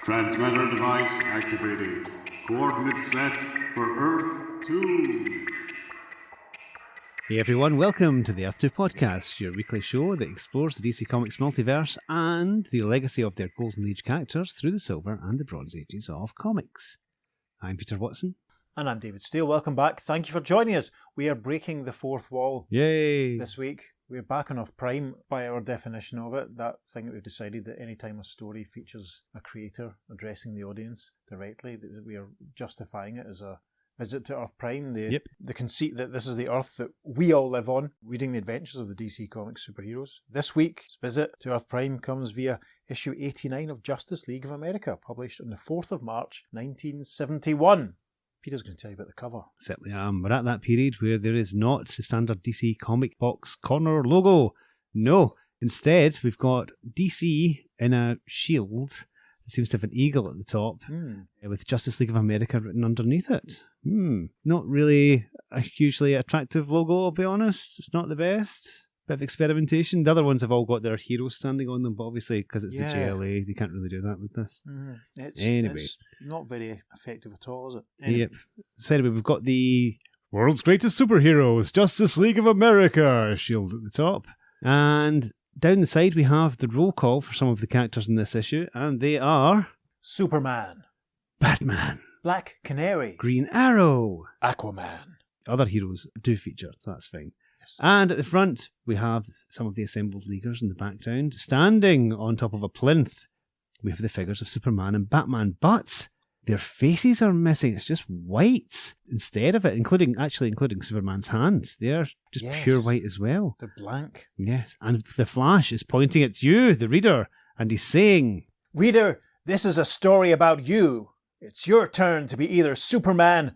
Transmitter device activated. Coordinates set for Earth 2. Hey everyone, welcome to the Earth 2 podcast, your weekly show that explores the DC Comics multiverse and the legacy of their Golden Age characters through the Silver and the Bronze Ages of comics. I'm Peter Watson. And I'm David Steele. Welcome back. Thank you for joining us. We are breaking the fourth wall. Yay! This week. We're back on Earth Prime by our definition of it. That thing that we've decided that any time a story features a creator addressing the audience directly, that we are justifying it as a visit to Earth Prime. The conceit that this is the Earth that we all live on, reading the adventures of the DC Comics superheroes. This week's visit to Earth Prime comes via issue 89 of Justice League of America, published on the 4th of March, 1971. Peter's going to tell you about the cover. Certainly am. We're at that period where there is not the standard DC comic box corner logo. No. Instead, we've got DC in a shield. It seems to have an eagle at the top with Justice League of America written underneath it. Not really a hugely attractive logo, I'll be honest. It's not the best. Bit of experimentation. The other ones have all got their heroes standing on them, but obviously because it's the JLA, they can't really do that with this. It's not very effective at all, is it? Anyway. Yep. So anyway, we've got the world's greatest superheroes, Justice League of America shield at the top. And down the side we have the roll call for some of the characters in this issue, and they are Superman, Batman, Black Canary, Green Arrow, Aquaman. Other heroes do feature, so that's fine. And at the front, we have some of the assembled Leaguers in the background. Standing on top of a plinth, we have the figures of Superman and Batman, but their faces are missing. It's just white instead of it, including Superman's hands. They're just pure white as well. They're blank. Yes, and the Flash is pointing at you, the reader, and he's saying, "Reader, this is a story about you. It's your turn to be either Superman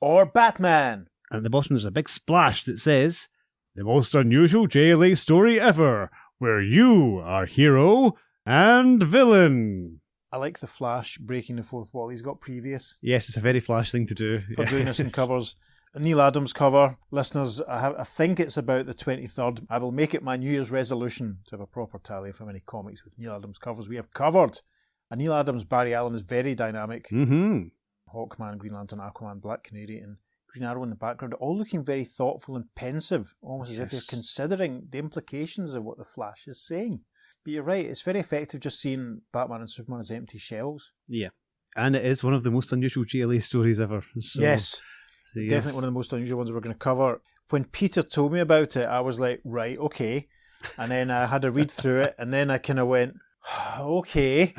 or Batman." And at the bottom there's a big splash that says, "The most unusual JLA story ever, where you are hero and villain." I like the Flash breaking the fourth wall. He's got previous. Yes, it's a very Flash thing to do. For doing this in covers. A Neil Adams cover. Listeners, I think it's about the 23rd. I will make it my New Year's resolution to have a proper tally of how many comics with Neil Adams covers we have covered. A Neil Adams Barry Allen is very dynamic. Hawkman, Green Lantern, Aquaman, Black Canary, and Green Arrow in the background, all looking very thoughtful and pensive, almost as if they're considering the implications of what the Flash is saying. But you're right, it's very effective just seeing Batman and Superman as empty shells. Yeah, and it is one of the most unusual GLA stories ever. So, yes, definitely one of the most unusual ones we're going to cover. When Peter told me about it, I was like, right, okay. And then I had to read through it, and then I kind of went, okay.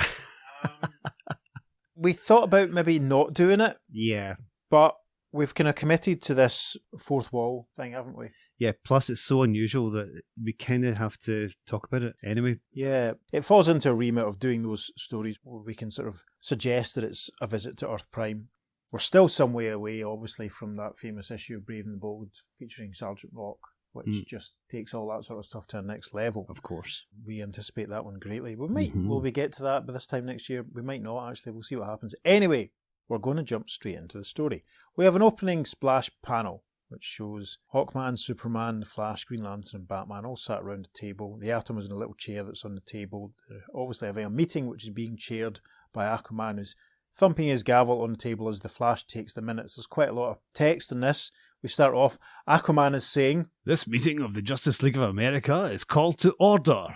We thought about maybe not doing it. Yeah. But we've kind of committed to this fourth wall thing, haven't we? Yeah, plus it's so unusual that we kind of have to talk about it anyway. Yeah, it falls into a remit of doing those stories where we can sort of suggest that it's a visit to Earth Prime. We're still some way away, obviously, from that famous issue of Brave and the Bold featuring Sergeant Rock, which just takes all that sort of stuff to a next level. Of course. We anticipate that one greatly. We might, will we get to that by this time next year? We might not, actually. We'll see what happens. Anyway, we're going to jump straight into the story. We have an opening splash panel, which shows Hawkman, Superman, the Flash, Green Lantern and Batman all sat around a table. The Atom is in a little chair that's on the table. They're obviously having a meeting which is being chaired by Aquaman, who's thumping his gavel on the table as the Flash takes the minutes. There's quite a lot of text in this. We start off, Aquaman is saying, "This meeting of the Justice League of America is called to order."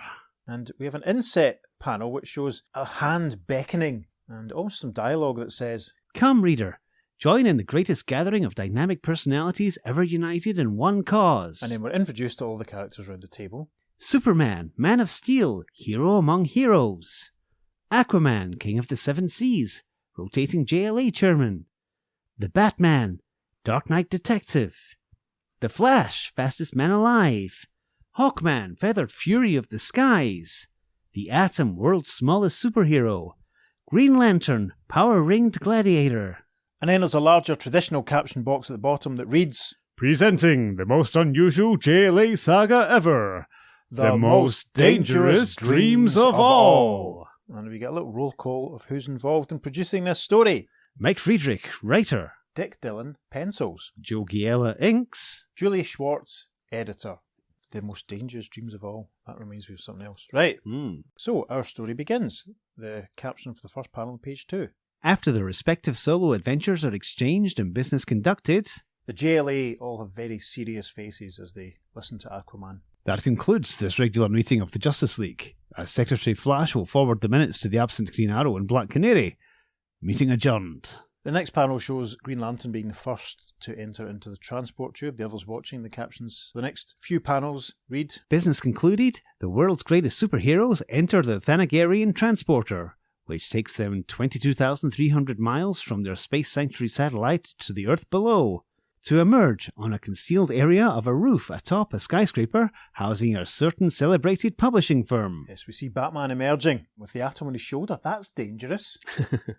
And we have an inset panel which shows a hand beckoning and almost some dialogue that says, "Come, reader, join in the greatest gathering of dynamic personalities ever united in one cause." And then we're introduced to all the characters around the table. Superman, Man of Steel, hero among heroes. Aquaman, King of the Seven Seas, rotating JLA chairman. The Batman, Dark Knight detective. The Flash, fastest man alive. Hawkman, feathered fury of the skies. The Atom, world's smallest superhero. Green Lantern, power-ringed gladiator. And then there's a larger traditional caption box at the bottom that reads, "Presenting the most unusual JLA saga ever. The most dangerous dreams of all." And we get a little roll call of who's involved in producing this story. Mike Friedrich, writer. Dick Dillon, pencils. Joe Giella, inks. Julia Schwartz, editor. The most dangerous dreams of all. that reminds me of something else. Right. Hmm. So our story begins. The caption for the first panel on page 2. After their respective solo adventures are exchanged and business conducted, The JLA all have very serious faces as they listen to Aquaman. that concludes this regular meeting of the Justice League, as Secretary Flash will forward the minutes to the absent Green Arrow and Black Canary. Meeting adjourned. The next panel shows Green Lantern being the first to enter into the transport tube, the others watching. The captions. The next few panels read, Business concluded, the world's greatest superheroes enter the Thanagarian transporter, which takes them 22,300 miles from their Space Sanctuary satellite to the Earth below, to emerge on a concealed area of a roof atop a skyscraper housing a certain celebrated publishing firm. Yes, we see Batman emerging with the atom on his shoulder. That's dangerous.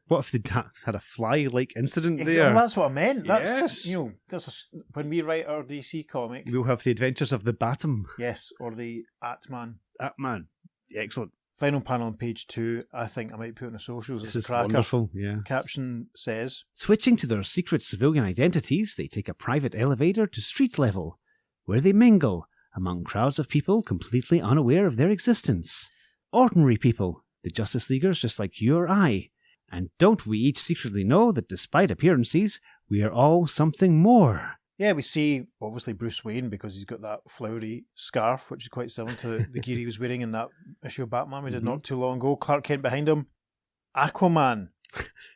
What if they had a fly-like incident Exactly, there? that's what I meant. That's, Yes. When we write our DC comic, We'll have the adventures of the Batum. yes, or the Atman. Man, excellent. Final panel on page 2, I think I might put on the socials as This a is cracker. wonderful, yeah. Caption says, Switching to their secret civilian identities, they take a private elevator to street level, where they mingle among crowds of people completely unaware of their existence. Ordinary people, the Justice Leaguers just like you or I. And don't we each secretly know that despite appearances, we are all something more? yeah, we see obviously Bruce Wayne because he's got that flowery scarf, which is quite similar to the gear he was wearing in that issue of Batman we did not too long ago. Clark Kent behind him. Aquaman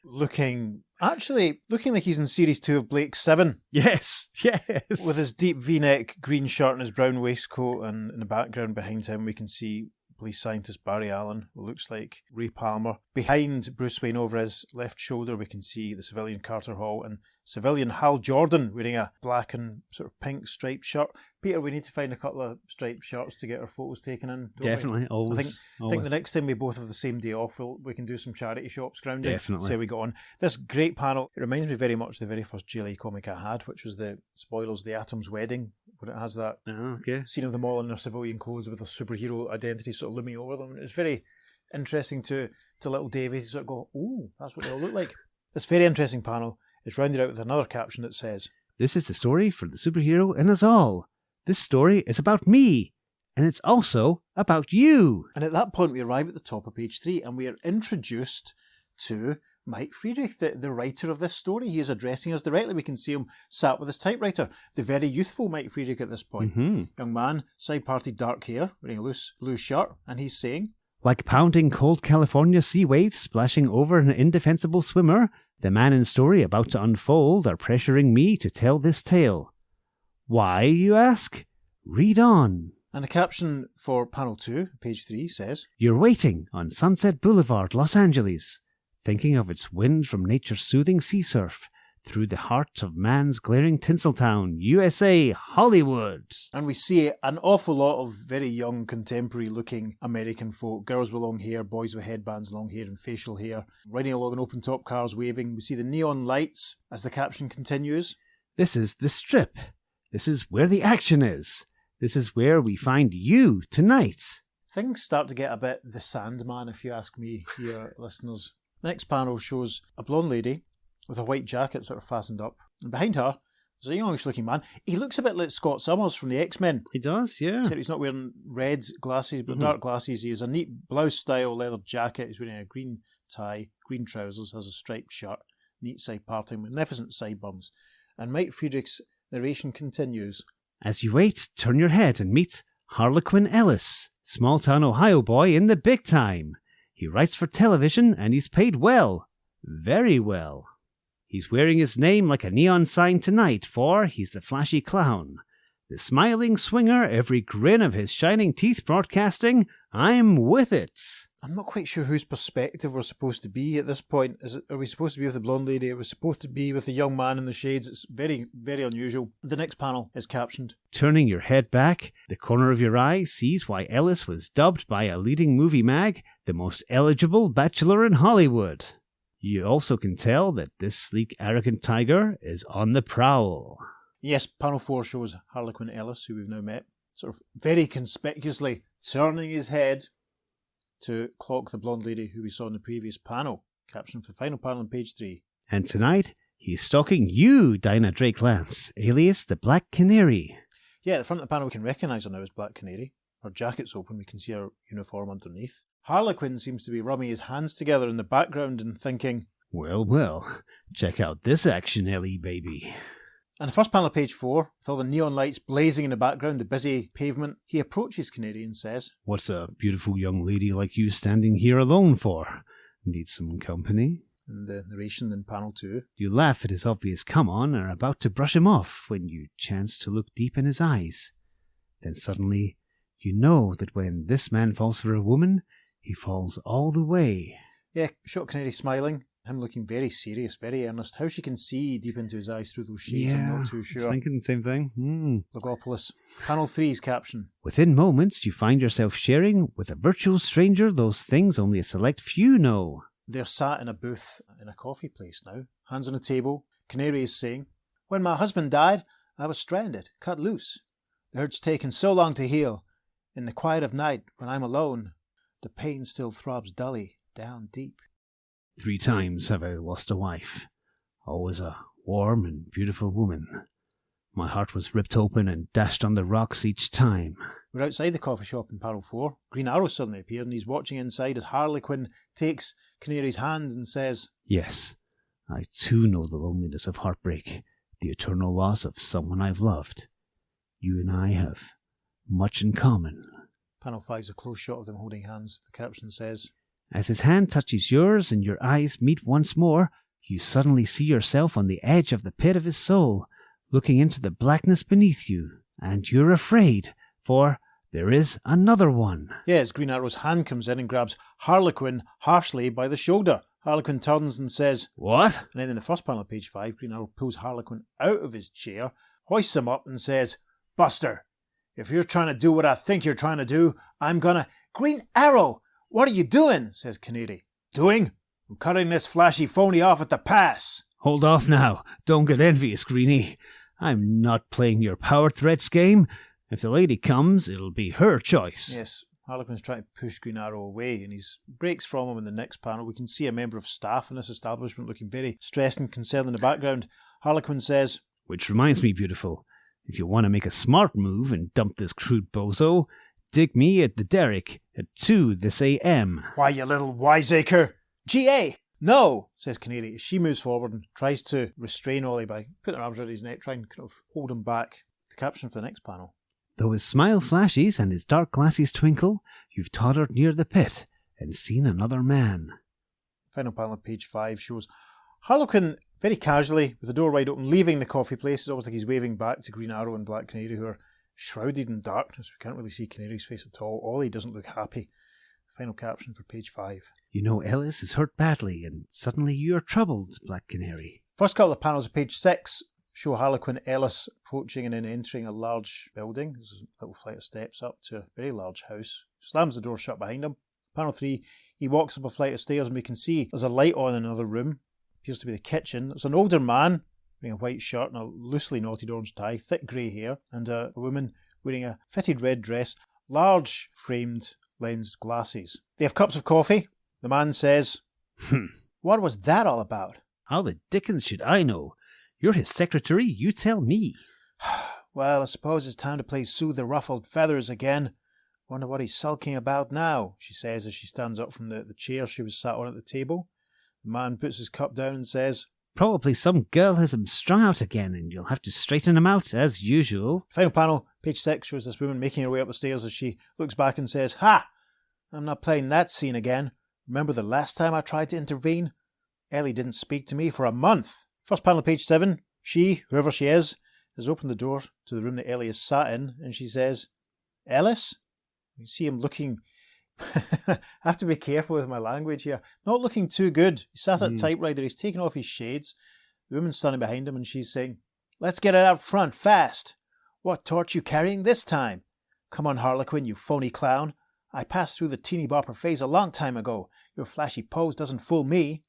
looking like he's in series 2 of Blake's 7. Yes, yes. With his deep V-neck green shirt and his brown waistcoat, and in the background behind him we can see police scientist Barry Allen, who looks like Ray Palmer. Behind Bruce Wayne over his left shoulder we can see the civilian Carter Hall and civilian Hal Jordan wearing a black and sort of pink striped shirt. Peter, we need to find a couple of striped shirts to get our photos taken in. Don't Definitely, we? always. I think the next time we both have the same day off, we can do some charity shop scrounging. Definitely. See how we got on. This great panel, it reminds me very much of the very first JLA comic I had, which was the spoilers, the Atom's Wedding, where it has that Okay. scene of them all in their civilian clothes with a superhero identity sort of looming over them. It's very interesting to little Davey to sort of go, ooh, that's what they all look like. This very interesting panel is rounded out with another caption that says, This is the story for the superhero in us all. This story is about me, and it's also about you. and at that point we arrive at the top of page 3 and we are introduced to Mike Friedrich, the writer of this story. He is addressing us directly. We can see him sat with his typewriter. The very youthful Mike Friedrich at this point. Young man, side-parted dark hair, wearing a loose shirt, and he's saying, Like pounding cold California sea waves splashing over an indefensible swimmer, the man and story about to unfold are pressuring me to tell this tale. Why, you ask? Read on. and the caption for panel 2, page 3, says, You're waiting on Sunset Boulevard, Los Angeles, thinking of its wind from nature's soothing sea surf, through the heart of man's glaring Tinseltown, USA, Hollywood. and we see an awful lot of very young, contemporary-looking American folk, girls with long hair, boys with headbands, long hair and facial hair, riding along in open-top cars, waving. We see the neon lights as the caption continues. This is the Strip. This is where the action is. This is where we find you tonight. Things start to get a bit the Sandman, if you ask me, here, listeners. The next panel shows a blonde lady with a white jacket sort of fastened up, and behind her is a youngish-looking man. He looks a bit like Scott Summers from the X-Men. He does, yeah. Except he's not wearing red glasses, but dark glasses. He has a neat blouse-style leather jacket. He's wearing a green tie, green trousers, has a striped shirt, neat side parting, magnificent sideburns. And Mike Friedrich's narration continues. As you wait, turn your head and meet Harlan Ellison, small-town Ohio boy in the big time. He writes for television and he's paid well. Very well. He's wearing his name like a neon sign tonight, for he's the flashy clown. The smiling swinger, every grin of his shining teeth broadcasting, I'm with it. I'm not quite sure whose perspective we're supposed to be at this point. Are we supposed to be with the blonde lady? Are we supposed to be with the young man in the shades? It's very, very unusual. The next panel is captioned. Turning your head back, the corner of your eye sees why Ellis was dubbed by a leading movie mag the most eligible bachelor in Hollywood. You also can tell that this sleek, arrogant tiger is on the prowl. Yes, panel 4 shows Harlan Ellison, who we've now met, sort of very conspicuously turning his head to clock the blonde lady who we saw in the previous panel. Caption for the final panel on page 3. And tonight, he's stalking you, Dinah Drake Lance, alias the Black Canary. Yeah, at the front of the panel we can recognise her now as Black Canary. Her jacket's open, we can see her uniform underneath. Harlequin seems to be rubbing his hands together in the background and thinking, Well, well, check out this action, Ellie, baby. And the first panel of page 4, with all the neon lights blazing in the background, the busy pavement, he approaches Canary and says, What's a beautiful young lady like you standing here alone for? Need some company? And the narration in panel 2. You laugh at his obvious come-on and are about to brush him off when you chance to look deep in his eyes. Then suddenly, you know that when this man falls for a woman, he falls all the way. Yeah, shot Canary smiling, him looking very serious, very earnest. How she can see deep into his eyes through those shades, I'm not too sure. I was thinking the same thing. Logopolis. Panel 3's caption. Within moments, you find yourself sharing with a virtual stranger those things only a select few know. They're sat in a booth in a coffee place now, hands on a table. Canary is saying, When my husband died, I was stranded, cut loose. The hurt's taken so long to heal. In the quiet of night, when I'm alone, the pain still throbs dully, down deep. 3 times have I lost a wife, always a warm and beautiful woman. My heart was ripped open and dashed on the rocks each time. We're outside the coffee shop in panel 4. Green Arrow suddenly appeared and he's watching inside as Harlequin takes Canary's hand and says, Yes, I too know the loneliness of heartbreak, the eternal loss of someone I've loved. You and I have much in common. Panel 5's a close shot of them holding hands. The caption says, As his hand touches yours and your eyes meet once more, you suddenly see yourself on the edge of the pit of his soul, looking into the blackness beneath you, and you're afraid, for there is another one. Yes, Green Arrow's hand comes in and grabs Harlequin harshly by the shoulder. Harlequin turns and says, What? And then in the first panel of page 5, Green Arrow pulls Harlequin out of his chair, hoists him up and says, Buster, if you're trying to do what I think you're trying to do, I'm gonna... Green Arrow, what are you doing? Says Canary. Doing? I'm cutting this flashy phony off at the pass. Hold off now. Don't get envious, Greenie. I'm not playing your power threats game. If the lady comes, it'll be her choice. Yes, Harlequin's trying to push Green Arrow away and he breaks from him in the next panel. We can see a member of staff in this establishment looking very stressed and concerned in the background. Harlequin says, Which reminds me, beautiful, if you want to make a smart move and dump this crude bozo, dig me at the derrick at 2 this a.m. Why, you little wiseacre? G.A. No, says Canary as she moves forward and tries to restrain Ollie by putting her arms around his neck, trying to kind of hold him back. The caption for the next panel. Though his smile flashes and his dark glasses twinkle, you've tottered near the pit and seen another man. Final panel of page 5 shows Harlequin very casually, with the door wide open, leaving the coffee place. It's almost like he's waving back to Green Arrow and Black Canary, who are shrouded in darkness. We can't really see Canary's face at all. Ollie doesn't look happy. Final caption for page 5. You know Ellis is hurt badly, and suddenly you are troubled, Black Canary. First couple of panels of page 6 show Harlequin Ellis approaching and then entering a large building. There's a little flight of steps up to a very large house. Slams the door shut behind him. Panel 3, he walks up a flight of stairs and we can see there's a light on in another room. Appears to be the kitchen. There's an older man wearing a white shirt and a loosely knotted orange tie, thick grey hair, and a woman wearing a fitted red dress, large framed lensed glasses. They have cups of coffee. The man says, What was that all about? How the dickens should I know? You're his secretary, you tell me. Well, I suppose it's time to play soothe the ruffled feathers again. Wonder what he's sulking about now, she says as she stands up from the chair she was sat on at the table. The man puts his cup down and says, Probably some girl has him strung out again, and you'll have to straighten him out, as usual. Final panel, page 6, shows this woman making her way up the stairs as she looks back and says, Ha! I'm not playing that scene again. Remember the last time I tried to intervene? Ellie didn't speak to me for a month. First panel, page 7, she, whoever she is, has opened the door to the room that Ellie is sat in, and she says, Ellis? You see him looking... I have to be careful with my language here. Not looking too good. He's sat at a typewriter, he's taken off his shades. The woman's standing behind him and she's saying, Let's get it out front, fast. What torch you carrying this time? Come on, Harlequin, you phony clown. I passed through the teeny bopper phase a long time ago. Your flashy pose doesn't fool me.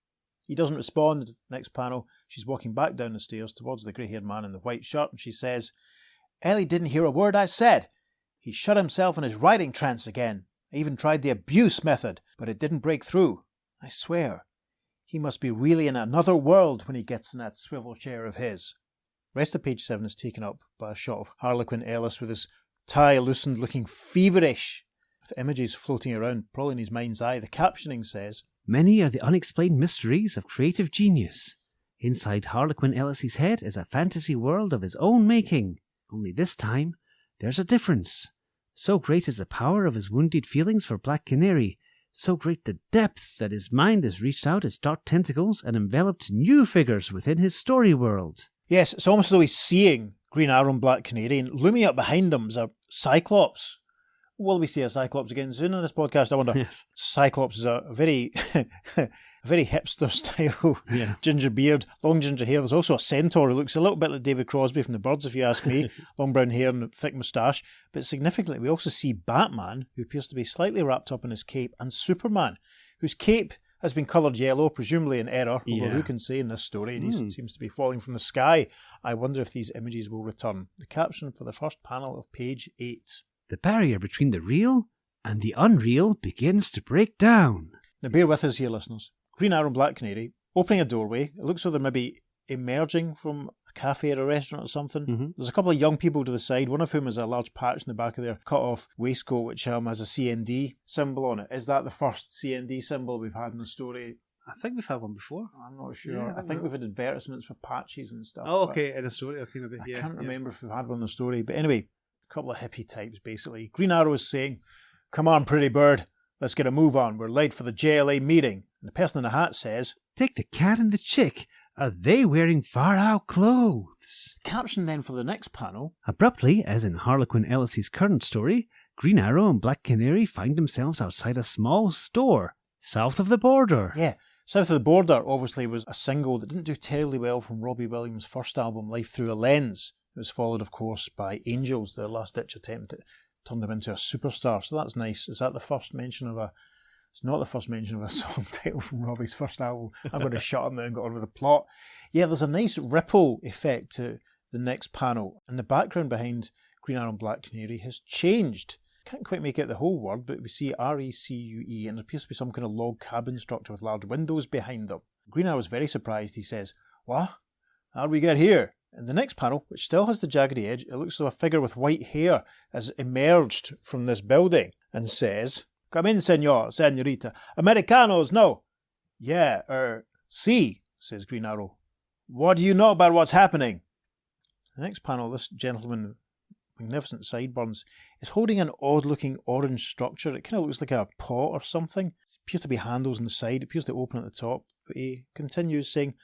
He doesn't respond. Next panel, she's walking back down the stairs towards the grey-haired man in the white shirt and she says, Ellie didn't hear a word I said. He shut himself in his writing trance again. I even tried the abuse method, but it didn't break through. I swear. He must be really in another world when he gets in that swivel chair of his. The rest of page 7 is taken up by a shot of Harlequin Ellis with his tie loosened, looking feverish, with images floating around, probably in his mind's eye. The captioning says, Many are the unexplained mysteries of creative genius. Inside Harlequin Ellis's head is a fantasy world of his own making. Only this time, there's a difference. So great is the power of his wounded feelings for Black Canary, so great the depth that his mind has reached out its dark tentacles and enveloped new figures within his story world. yes, it's almost as though he's seeing Green Arrow and Black Canary, and looming up behind them is a Cyclops. Will we see a Cyclops again soon on this podcast? I wonder. Yes. Cyclops is a very, a very hipster style ginger beard, long ginger hair. There's also a centaur who looks a little bit like David Crosby from The Birds, if you ask me. Long brown hair and a thick moustache. But significantly, we also see Batman, who appears to be slightly wrapped up in his cape, and Superman, whose cape has been coloured yellow, presumably in error, although who can say in this story, and he seems to be falling from the sky. I wonder if these images will return. The caption for the first panel of page 8. The barrier between the real and the unreal begins to break down. Now bear with us here, listeners. Green Arrow and Black Canary opening a doorway. It looks like they're maybe emerging from a cafe or a restaurant or something. Mm-hmm. There's a couple of young people to the side, one of whom has a large patch in the back of their cut-off waistcoat which has a CND symbol on it. Is that the first CND symbol we've had in the story? I think we've had one before. I'm not sure. Yeah, I think we've had advertisements for patches and stuff. Oh, okay, in a story. Okay, maybe. I can't remember if we've had one in the story. But anyway, a couple of hippie types, basically. Green Arrow is saying, "Come on, pretty bird. Let's get a move on. We're late for the JLA meeting." And the person in the hat says, Take the cat and the chick. Are they wearing far-out clothes? Caption then for the next panel. Abruptly, as in Harlequin Ellis's current story, Green Arrow and Black Canary find themselves outside a small store, south of the border. Yeah, South of the Border obviously was a single that didn't do terribly well from Robbie Williams' first album, Life Through a Lens. It was followed, of course, by Angels, their last-ditch attempt to turn them into a superstar. So that's nice. Is that the first mention of a... It's not the first mention of a song title from Robbie's first album. I'm going to shut him now and get on with the plot. Yeah, there's a nice ripple effect to the next panel. And the background behind Green Arrow and Black Canary has changed. Can't quite make out the whole word, but we see RECUE, and there appears to be some kind of log cabin structure with large windows behind them. Green Arrow is very surprised. He says, "What? How do we get here?" In the next panel, which still has the jaggedy edge, it looks like a figure with white hair has emerged from this building and says, "Come in, senor, senorita. Americanos, no." "Yeah, si," says Green Arrow. "What do you know about what's happening?" The next panel, this gentleman, magnificent sideburns, is holding an odd-looking orange structure. It kind of looks like a pot or something. It appears to be handles on the side. It appears to open at the top. But he continues saying,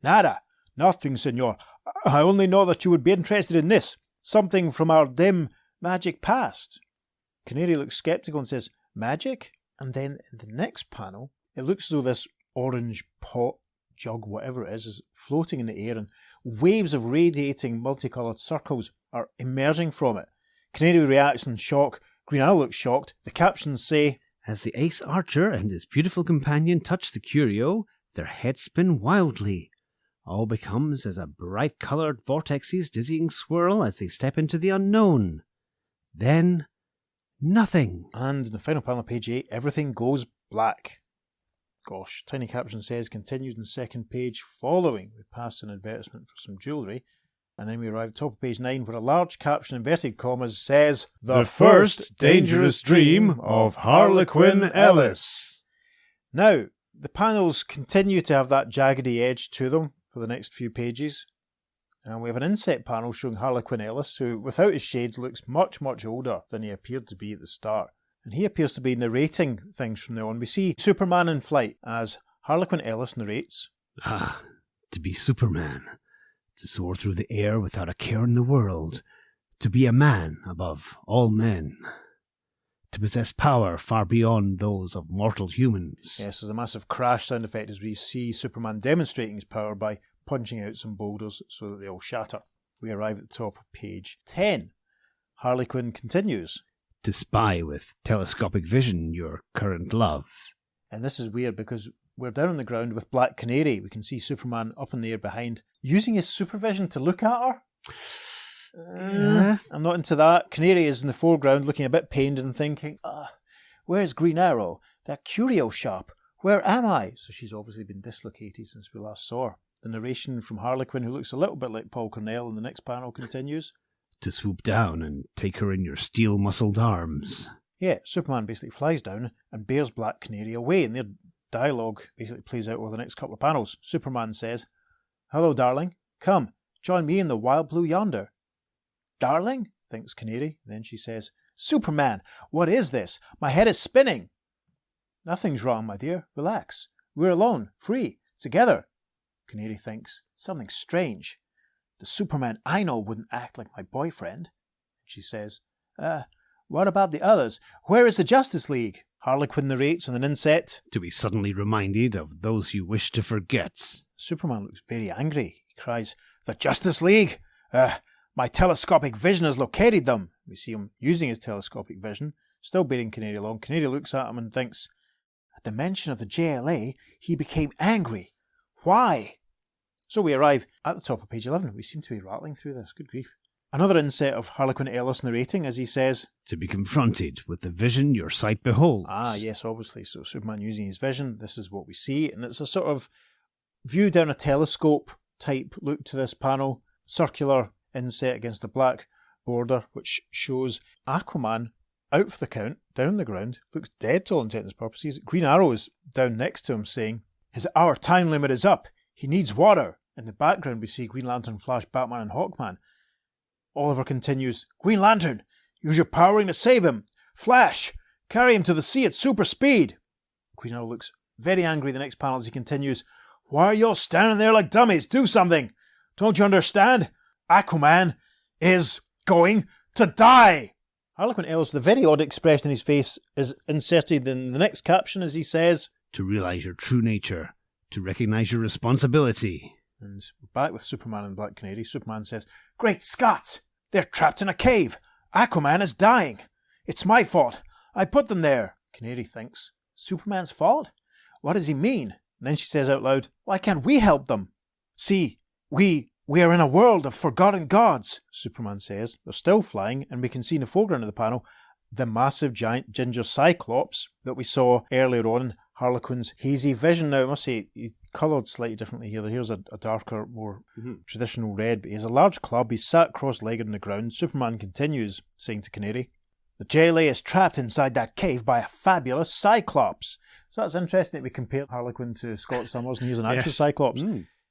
"Nada, nothing, senor. I only know that you would be interested in this. Something from our dim, magic past." Canary looks sceptical and says, "Magic?" And then in the next panel, it looks as though this orange pot, jug, whatever it is floating in the air, and waves of radiating multicoloured circles are emerging from it. Canary reacts in shock. Green Arrow looks shocked. The captions say, As the ace archer and his beautiful companion touch the curio, their heads spin wildly. All becomes as a bright-coloured vortex's dizzying swirl as they step into the unknown. Then, nothing. And in the final panel of page 8, everything goes black. Gosh, tiny caption says, continues in the second page following. We pass an advertisement for some jewellery. And then we arrive at the top of page 9 where a large caption, inverted commas, says, The First Dangerous Dream of Harlequin Ellis. Now, the panels continue to have that jaggedy edge to them for the next few pages. And we have an inset panel showing Harlequin Ellis, who, without his shades, looks much, much older than he appeared to be at the start. And he appears to be narrating things from now on. We see Superman in flight as Harlequin Ellis narrates. Ah, to be Superman. To soar through the air without a care in the world. To be a man above all men. To possess power far beyond those of mortal humans. Yes, there's a massive crash sound effect as we see Superman demonstrating his power by punching out some boulders so that they all shatter. We arrive at the top of page 10. Harlequin continues. To spy with telescopic vision your current love. And this is weird because we're down on the ground with Black Canary. We can see Superman up in the air behind, using his supervision to look at her. I'm not into that. Canary is in the foreground looking a bit pained and thinking, where's Green Arrow? That curio shop. Where am I? So she's obviously been dislocated since we last saw her. The narration from Harlequin, who looks a little bit like Paul Cornell in the next panel, continues. to swoop down and take her in your steel-muscled arms. Yeah, Superman basically flies down and bears Black Canary away, and their dialogue basically plays out over the next couple of panels. Superman says, "Hello, darling. Come, join me in the wild blue yonder." "Darling?" thinks Canary. Then she says, "Superman, what is this? My head is spinning." "Nothing's wrong, my dear. Relax. We're alone, free, together." Canary thinks, "Something strange. The Superman I know wouldn't act like my boyfriend." She says, "What about the others? Where is the Justice League?" Harlequin narrates on an inset, "To be suddenly reminded of those you wish to forget." Superman looks very angry. He cries, "The Justice League? My telescopic vision has located them." We see him using his telescopic vision, still bearing Canary along. Canary looks at him and thinks, at the mention of the JLA, he became angry. Why? So we arrive at the top of page 11. We seem to be rattling through this. Good grief. Another inset of Harlequin Ellison narrating as he says, "To be confronted with the vision your sight beholds." Ah, yes, obviously. So Superman using his vision, this is what we see. And it's a sort of view down a telescope type look to this panel. Circular inset against the black border, which shows Aquaman out for the count, down on the ground, looks dead to all intents and purposes. Green Arrow is down next to him saying, Our time limit is up. He needs water." In the background we see Green Lantern, Flash, Batman and Hawkman. Oliver continues, "Green Lantern, use your powering to save him. Flash, carry him to the sea at super speed." Green Arrow looks very angry the next panel as he continues, "Why are you all standing there like dummies? Do something. Don't you understand? Aquaman is going to die." Harlequin Ellison, the very odd expression in his face is inserted in the next caption as he says, "To realise your true nature, to recognise your responsibility." And we're back with Superman and Black Canary. Superman says, "Great Scott! They're trapped in a cave. Aquaman is dying. It's my fault. I put them there." Canary thinks, Superman's fault? What does he mean? And then she says out loud, "Why can't we help them?" "See, we are in a world of forgotten gods," Superman says. They're still flying, and we can see in the foreground of the panel the massive giant ginger Cyclops that we saw earlier on in Harlequin's hazy vision. Now, I must say, he's coloured slightly differently here. Here's a darker, more traditional red, but he has a large club. He's sat cross-legged on the ground. Superman continues, saying to Canary, "The JLA is trapped inside that cave by a fabulous Cyclops." So that's interesting that we compare Harlequin to Scott Summers and here's an actual Cyclops.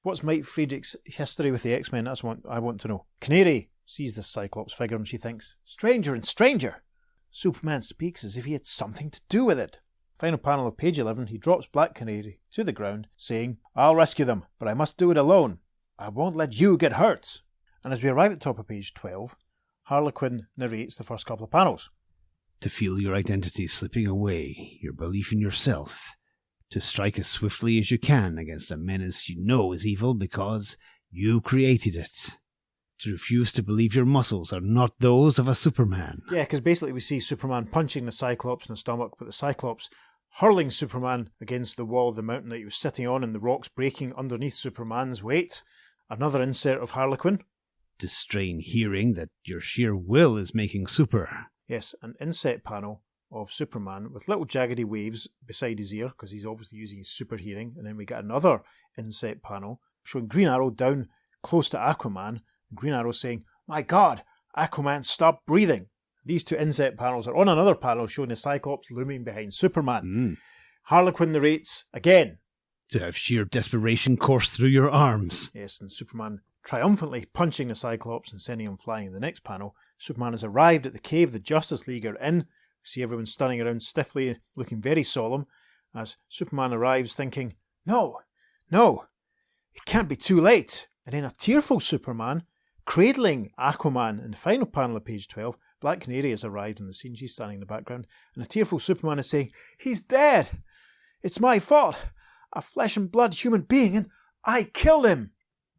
What's Mike Friedrich's history with the X-Men? That's what I want to know. Canary sees this Cyclops figure and she thinks, "Stranger and stranger." Superman speaks as if he had something to do with it. Final panel of page 11, he drops Black Canary to the ground, saying, "I'll rescue them, but I must do it alone. I won't let you get hurt." And as we arrive at the top of page 12, Harlequin narrates the first couple of panels. "To feel your identity slipping away, your belief in yourself. To strike as swiftly as you can against a menace you know is evil because you created it. To refuse to believe your muscles are not those of a Superman." Yeah, because basically we see Superman punching the Cyclops in the stomach, but the Cyclops hurling Superman against the wall of the mountain that he was sitting on and the rocks breaking underneath Superman's weight. Another insert of Harlequin. "To strain hearing that your sheer will is making super." Yes, an inset panel of Superman with little jaggedy waves beside his ear, because he's obviously using his super hearing. And then we get another inset panel showing Green Arrow down close to Aquaman. And Green Arrow saying, "My God, Aquaman, stop breathing." These two inset panels are on another panel showing the Cyclops looming behind Superman. Harlequin narrates again. "To have sheer desperation course through your arms." Yes, and Superman triumphantly punching the Cyclops and sending him flying. In the next panel, Superman has arrived at the cave the Justice League are in. We see everyone standing around stiffly, looking very solemn, as Superman arrives thinking, No, it can't be too late." And then a tearful Superman cradling Aquaman in the final panel of page 12. Black Canary has arrived on the scene. She's standing in the background. And a tearful Superman is saying, "He's dead. It's my fault. A flesh and blood human being, and I killed him."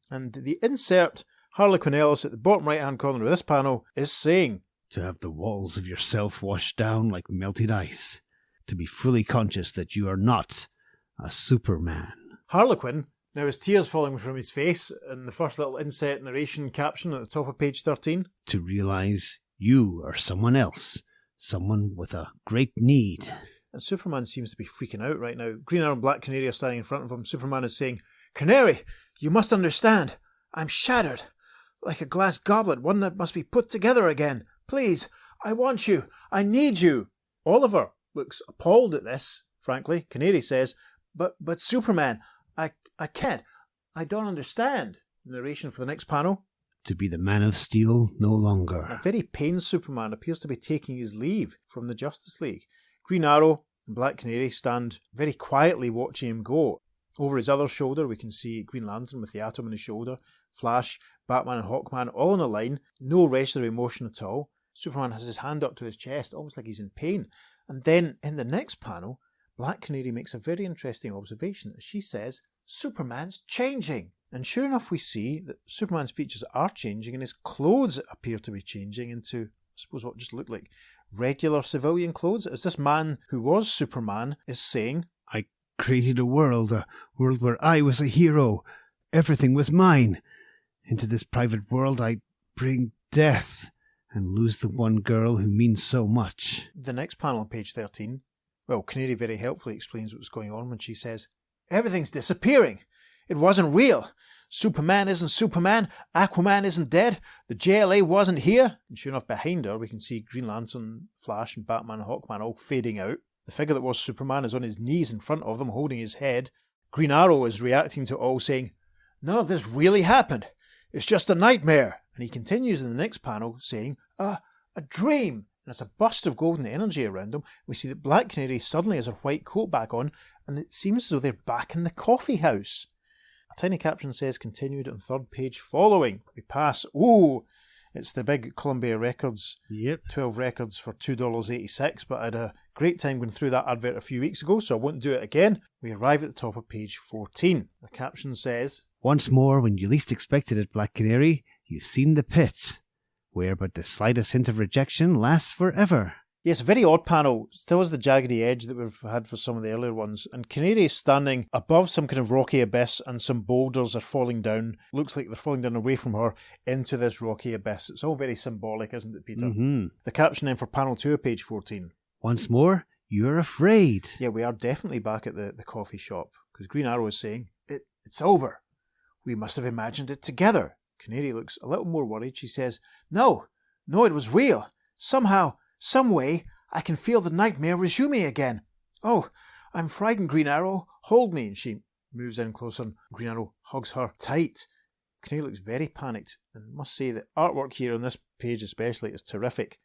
And the insert Harlequin Ellison at the bottom right-hand corner of this panel is saying, "To have the walls of yourself washed down like melted ice. To be fully conscious that you are not a Superman." Harlequin, now his tears falling from his face in the first little inset narration caption at the top of page 13. "To realise you are someone else, someone with a great need." And Superman seems to be freaking out right now. Green Arrow and Black Canary are standing in front of him. Superman is saying, "Canary, you must understand. I'm shattered. like a glass goblet, one that must be put together again. Please, I want you. I need you. Oliver looks appalled at this, frankly. Canary says, But Superman, I can't. I don't understand. Narration for the next panel. To be the Man of Steel no longer. A very pained Superman appears to be taking his leave from the Justice League. Green Arrow and Black Canary stand very quietly watching him go. Over his other shoulder, we can see Green Lantern with the Atom on his shoulder, Flash, Batman and Hawkman all in a line, no rest of emotion at all. Superman has his hand up to his chest, almost like he's in pain. And then, in the next panel, Black Canary makes a very interesting observation. She says, Superman's changing. And sure enough, we see that Superman's features are changing and his clothes appear to be changing into, I suppose, what just looked like regular civilian clothes. As this man who was Superman is saying, I created a world where I was a hero. Everything was mine. Into this private world I bring death and lose the one girl who means so much. The next panel on page 13, well, Canary very helpfully explains what's going on when she says, everything's disappearing. It wasn't real. Superman isn't Superman. Aquaman isn't dead. The JLA wasn't here. And sure enough, behind her, we can see Green Lantern, Flash, and Batman and Hawkman all fading out. The figure that was Superman is on his knees in front of them, holding his head. Green Arrow is reacting to it all, saying, none of this really happened. It's just a nightmare. And he continues in the next panel, saying, a dream. And it's a burst of golden energy around him. We see that Black Canary suddenly has her white coat back on, and it seems as though they're back in the coffee house. A tiny caption says, continued on third page following. We pass, it's the big Columbia Records, 12 records for $2.86, but I had a great time going through that advert a few weeks ago, so I won't do it again. We arrive at the top of page 14. The caption says, once more, when you least expected it, Black Canary, you've seen the pit, where but the slightest hint of rejection lasts forever. Yes, a very odd panel. Still has the jaggedy edge that we've had for some of the earlier ones. And Canary is standing above some kind of rocky abyss and some boulders are falling down. Looks like they're falling down away from her into this rocky abyss. It's all very symbolic, isn't it, Peter? Mm-hmm. The caption then for panel 2 of page 14. Once more, you're afraid. Yeah, we are definitely back at the coffee shop. Because Green Arrow is saying, it's over. We must have imagined it together. Canary looks a little more worried. She says, No, it was real. Somehow, some way, I can feel the nightmare resuming again. Oh, I'm frightened, Green Arrow. Hold me. And she moves in closer and Green Arrow hugs her tight. Canary looks very panicked and I must say the artwork here on this page especially is terrific.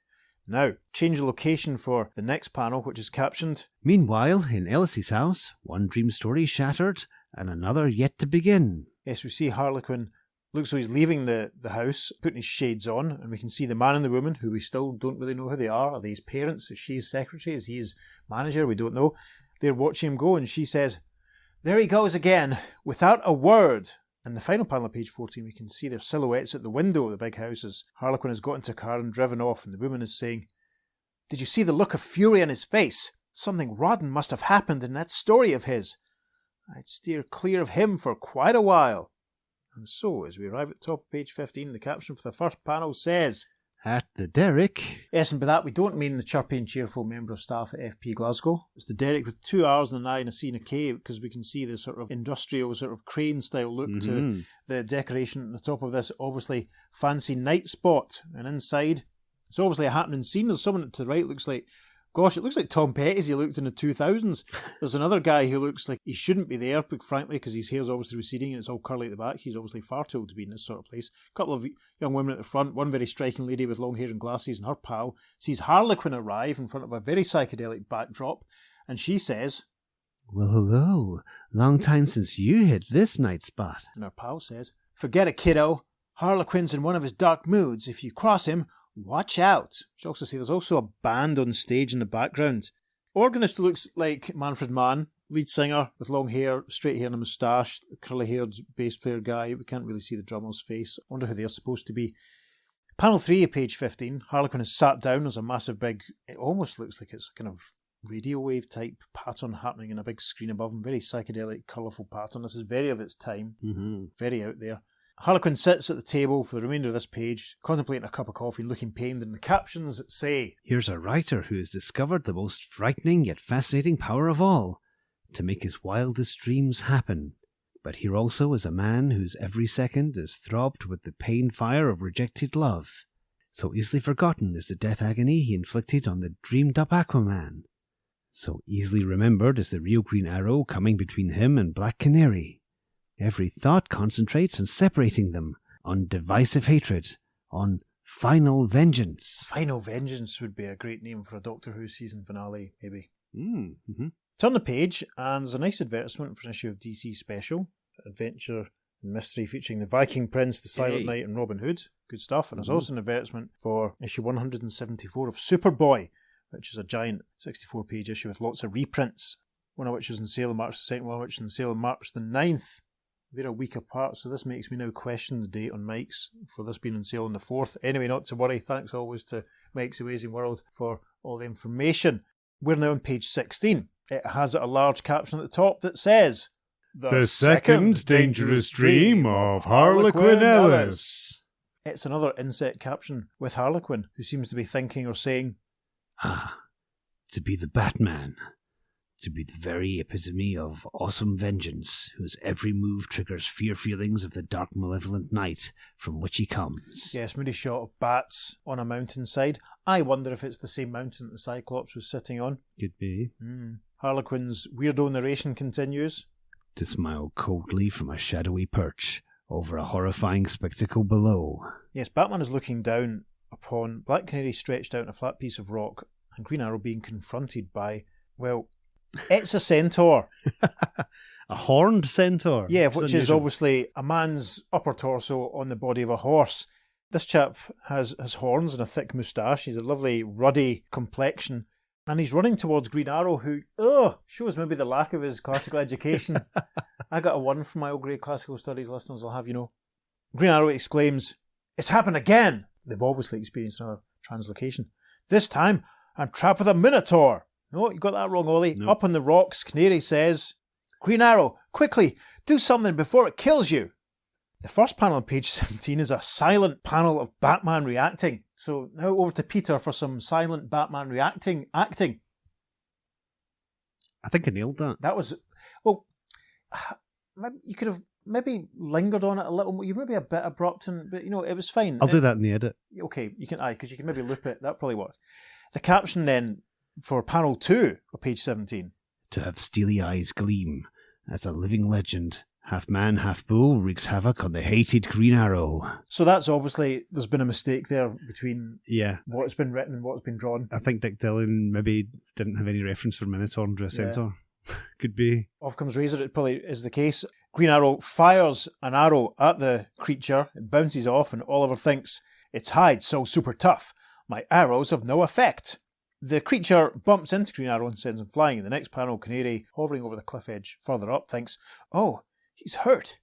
Now, change the location for the next panel, which is captioned, Meanwhile, in Ellis's house, one dream story shattered and another yet to begin. Yes, we see Harlequin looks like he's leaving the house, putting his shades on, and we can see the man and the woman, who we still don't really know who they are. Are they his parents? Is she his secretary? Is he his manager? We don't know. They're watching him go, and she says, there he goes again, without a word. In the final panel of page 14, we can see their silhouettes at the window of the big house as Harlequin has got into a car and driven off, and the woman is saying, did you see the look of fury on his face? Something rotten must have happened in that story of his. I'd steer clear of him for quite a while. And so, as we arrive at the top of page 15, the caption for the first panel says, At the Derrick. Yes, and by that we don't mean the chirpy and cheerful member of staff at FP Glasgow. It's the Derrick with 2 R's and an I and a C and a K, because we can see the sort of industrial sort of crane style look to the decoration at the top of this obviously fancy night spot. And inside, it's obviously a happening scene. There's someone to the right looks like, gosh, it looks like Tom Petty as he looked in the 2000s. There's another guy who looks like he shouldn't be there, but frankly, because his hair's obviously receding and it's all curly at the back. He's obviously far too old to be in this sort of place. A couple of young women at the front, one very striking lady with long hair and glasses, and her pal sees Harlequin arrive in front of a very psychedelic backdrop, and she says, well, hello. Long time since you hit this night spot. And her pal says, forget it, kiddo. Harlequin's in one of his dark moods. If you cross him, watch out. She also says there's also a band on stage in the background. Organist looks like Manfred Mann, lead singer with long hair, straight hair and a moustache, curly-haired bass player guy. We can't really see the drummer's face. I wonder who they're supposed to be. Panel 3 of page 15, Harlequin is sat down. There's a massive big, it almost looks like it's a kind of radio wave type pattern happening in a big screen above him. Very psychedelic, colourful pattern. This is very of its time. Very out there. Harlequin sits at the table for the remainder of this page, contemplating a cup of coffee and looking pained, and the captions say, here's a writer who has discovered the most frightening yet fascinating power of all, to make his wildest dreams happen. But here also is a man whose every second is throbbed with the pain fire of rejected love. So easily forgotten is the death agony he inflicted on the dreamed-up Aquaman. So easily remembered is the real Green Arrow coming between him and Black Canary. Every thought concentrates on separating them, on divisive hatred, on final vengeance. Final Vengeance would be a great name for a Doctor Who season finale, maybe. Mm-hmm. Turn the page, and there's a nice advertisement for an issue of DC Special, Adventure and Mystery featuring the Viking Prince, the Silent Knight, and Robin Hood. Good stuff. And there's also an advertisement for issue 174 of Superboy, which is a giant 64-page issue with lots of reprints, one of which is on sale on March the 2nd, one of which is on sale on March the 9th. They're a week apart, so this makes me now question the date on Mike's for this being on sale on the 4th. Anyway, not to worry. Thanks always to Mike's Amazing World for all the information. We're now on page 16. It has a large caption at the top that says, The Second Dangerous Dream of Harlequin Ellis. It's another inset caption with Harlequin, who seems to be thinking or saying, To be the Batman. To be the very epitome of awesome vengeance, whose every move triggers fear feelings of the dark malevolent night from which he comes. Yes, moody shot of bats on a mountainside. I wonder if it's the same mountain that the Cyclops was sitting on. Could be. Harlequin's weirdo narration continues. To smile coldly from a shadowy perch over a horrifying spectacle below. Yes, Batman is looking down upon Black Canary stretched out on a flat piece of rock, and Green Arrow being confronted by, well, it's a centaur. A horned centaur. Yeah, It's which is unusual. obviously a man's upper torso on the body of a horse. This chap has horns and a thick moustache. He's a lovely ruddy complexion. And he's running towards Green Arrow, who shows maybe the lack of his classical education. I got a 1 from my old grade classical studies listeners, I'll have you know. Green Arrow exclaims, "It's happened again!" They've obviously experienced another translocation. "This time, I'm trapped with a minotaur." No, you got that wrong, Ollie. No. Up on the rocks, Canary says, "Green Arrow, quickly, do something before it kills you." The first panel on page 17 is a silent panel of Batman reacting. So now over to Peter for some silent Batman acting. I think I nailed that. That was, well, you could have maybe lingered on it a little more. You were maybe a bit abrupt, but it was fine. I'll do that in the edit. Okay, you can, because you can maybe loop it. That probably works. The caption then for panel 2 of page 17. To have steely eyes gleam as a living legend, half man, half bull, wreaks havoc on the hated Green Arrow. So that's obviously, there's been a mistake there between Yeah. what's been written and what's been drawn. I think Dick Dillon maybe didn't have any reference for Minotaur and Centaur. Could be. Off comes Razor, it probably is the case. Green Arrow fires an arrow at the creature, it bounces off, and Oliver thinks, "Its hide so super tough, my arrows have no effect." The creature bumps into Green Arrow and sends him flying. In the next panel, Canary, hovering over the cliff edge further up, thinks, "Oh, he's hurt.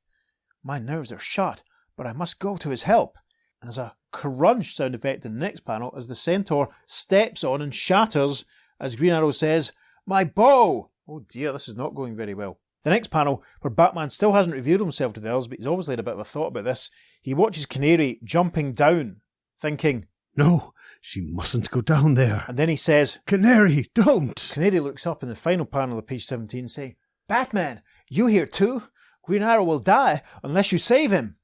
My nerves are shot, but I must go to his help." And there's a crunch sound effect in the next panel as the centaur steps on and shatters as Green Arrow says, "My bow!" Oh dear, this is not going very well. The next panel, where Batman still hasn't revealed himself to the others, but he's obviously had a bit of a thought about this, he watches Canary jumping down, thinking, No, she mustn't go down there. and then he says, Canary, don't! Canary looks up in the final panel of page 17 saying, "Batman, you here too? Green Arrow will die unless you save him."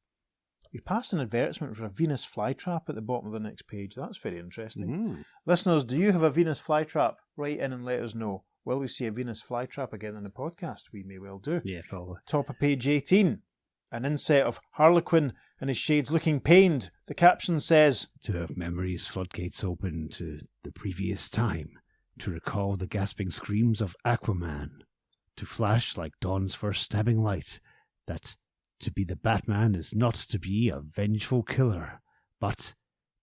We passed an advertisement for a Venus flytrap at the bottom of the next page. That's very interesting. Listeners, do you have a Venus flytrap? Write in and let us know. Will we see a Venus flytrap again in the podcast? We may well do. Yeah, probably. Top of page 18. An inset of Harlequin and his shades looking pained. The caption says, To have memories floodgates open to the previous time, to recall the gasping screams of Aquaman, to flash like dawn's first stabbing light, that to be the Batman is not to be a vengeful killer, but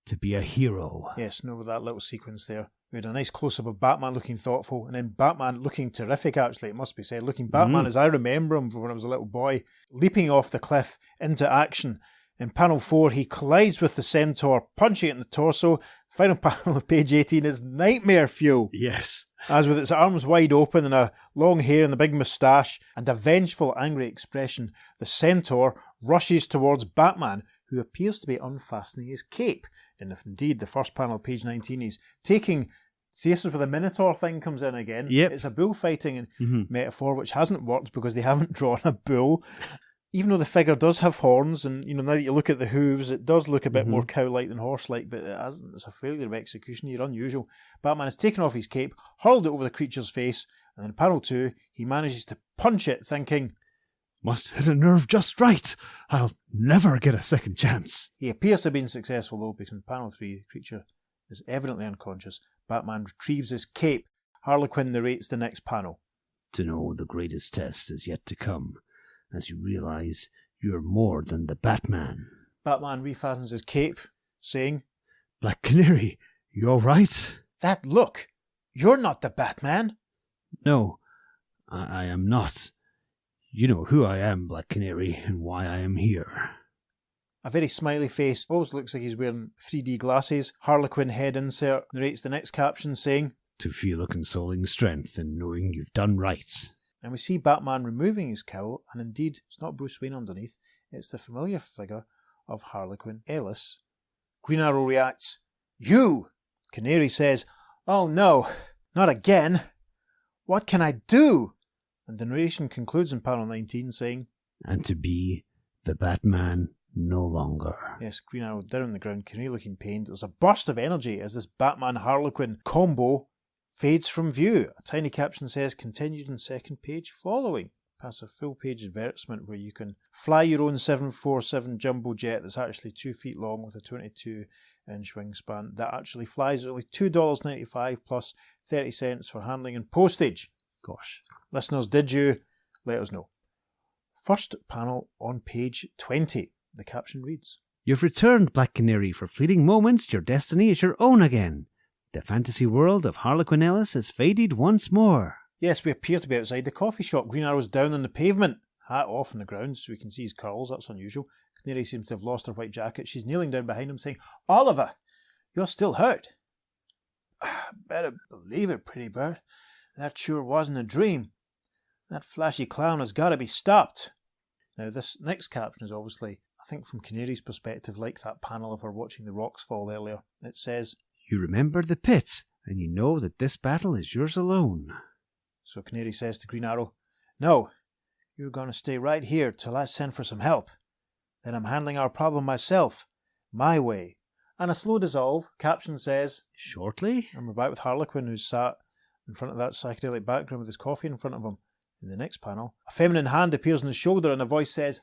to be a hero. yes, and over that little sequence there, we had a nice close-up of Batman looking thoughtful, and then Batman looking terrific, actually, it must be said. Looking Batman as I remember him from when I was a little boy, leaping off the cliff into action. In panel 4, he collides with the centaur, punching it in the torso. Final panel of page 18 is nightmare fuel. Yes. As with its arms wide open and a long hair and a big moustache and a vengeful, angry expression, the centaur rushes towards Batman, who appears to be unfastening his cape. And if indeed the first panel of page 19 is taking... See, this is where the Minotaur thing comes in again. Yep. It's a bullfighting metaphor which hasn't worked because they haven't drawn a bull. even though the figure does have horns, and now that you look at the hooves, it does look a bit more cow-like than horse-like, but it hasn't. It's a failure of execution here, unusual. Batman has taken off his cape, hurled it over the creature's face, and in panel 2, he manages to punch it, thinking, "Must hit a nerve just right. I'll never get a second chance." He appears to have been successful, though, because in panel 3, the creature is evidently unconscious. Batman retrieves his cape. Harlequin narrates the next panel. "To know the greatest test is yet to come, as you realize you're more than the Batman." Batman refastens his cape, saying, "Black Canary, you all right?" "That look! You're not the Batman!" "No, I am not. You know who I am, Black Canary, and why I am here." A very smiley face, always looks like he's wearing 3D glasses. Harlequin head insert narrates the next caption, saying, "To feel a consoling strength in knowing you've done right." And we see Batman removing his cowl, and indeed, it's not Bruce Wayne underneath, it's the familiar figure of Harlequin Ellison. Green Arrow reacts, "You!" Canary says, "Oh no, not again! What can I do?" And the narration concludes in panel 19 saying, "And to be the Batman no longer." Yes, Green Arrow down on the ground, Canary looking pained. There's a burst of energy as this Batman-Harlequin combo fades from view. A tiny caption says, "Continued in second page following." Past a full-page advertisement where you can fly your own 747 jumbo jet that's actually 2 feet long with a 22-inch wingspan that actually flies at only $2.95 plus 30 cents for handling and postage. Gosh. Listeners, did you? Let us know. First panel on page 20. The caption reads, "You've returned, Black Canary. For fleeting moments, your destiny is your own again. The fantasy world of Harlequin Ellison has faded once more." Yes, we appear to be outside the coffee shop. Green Arrow's down on the pavement, hat off on the ground, so we can see his curls. That's unusual. Canary seems to have lost her white jacket. She's kneeling down behind him saying, "Oliver, you're still hurt." "Better believe it, pretty bird. That sure wasn't a dream. That flashy clown has got to be stopped." Now, this next caption is obviously, I think from Canary's perspective, like that panel of her watching the rocks fall earlier. It says, "You remember the pit, and you know that this battle is yours alone." So Canary says to Green Arrow, "No, you're going to stay right here till I send for some help. Then I'm handling our problem myself, my way." And a slow dissolve, caption says, "Shortly?" And we're back with Harlequin, who's sat in front of that psychedelic background with his coffee in front of him. In the next panel, a feminine hand appears on his shoulder and a voice says,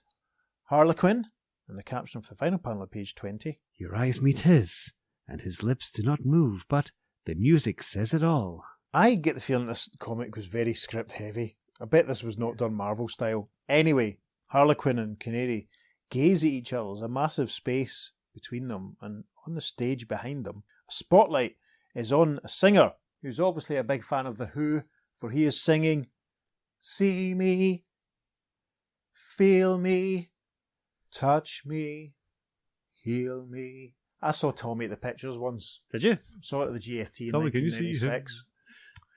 "Harlequin?" And the caption of the final panel of page 20. "Your eyes meet his, and his lips do not move, but the music says it all." I get the feeling this comic was very script heavy. I bet this was not done Marvel style. Anyway, Harlequin and Canary gaze at each other. There's a massive space between them, and on the stage behind them, a spotlight is on a singer who's obviously a big fan of The Who, for he is singing, "See me, feel me, touch me, heal me." I saw Tommy at the pictures once. Did you? Saw it at the GFT in Tommy, can you see 1996.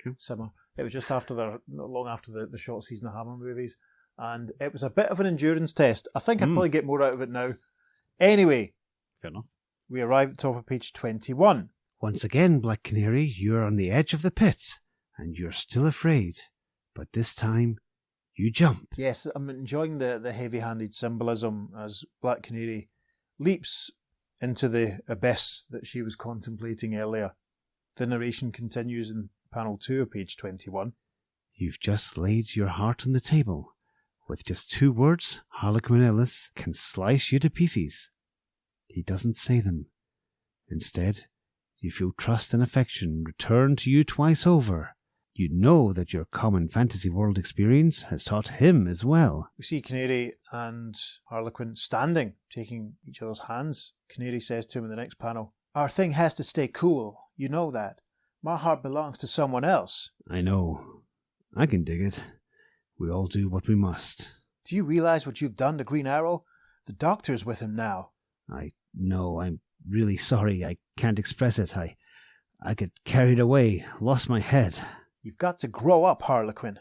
Cool. Summer. It was just after not long after the short season of Hammer movies, and it was a bit of an endurance test. I think I'd probably get more out of it now. Anyway, Fair enough. we arrive at the top of page 21. "Once again, Black Canary, you're on the edge of the pit, and you're still afraid. But this time, you jump." Yes, I'm enjoying the heavy-handed symbolism as Black Canary leaps into the abyss that she was contemplating earlier. The narration continues in panel 2 of page 21. "You've just laid your heart on the table. With just 2 words, Harlequin Ellison can slice you to pieces." He doesn't say them. Instead, you feel trust and affection return to you twice over. You know that your common fantasy world experience has taught him as well. We see Canary and Harlequin standing, taking each other's hands. Canary says to him in the next panel, "Our thing has to stay cool. You know that. My heart belongs to someone else." "I know. I can dig it. We all do what we must." "Do you realize what you've done to Green Arrow? The doctor's with him now." "I know. I'm really sorry. I can't express it. I got carried away, lost my head." "You've got to grow up, Harlequin.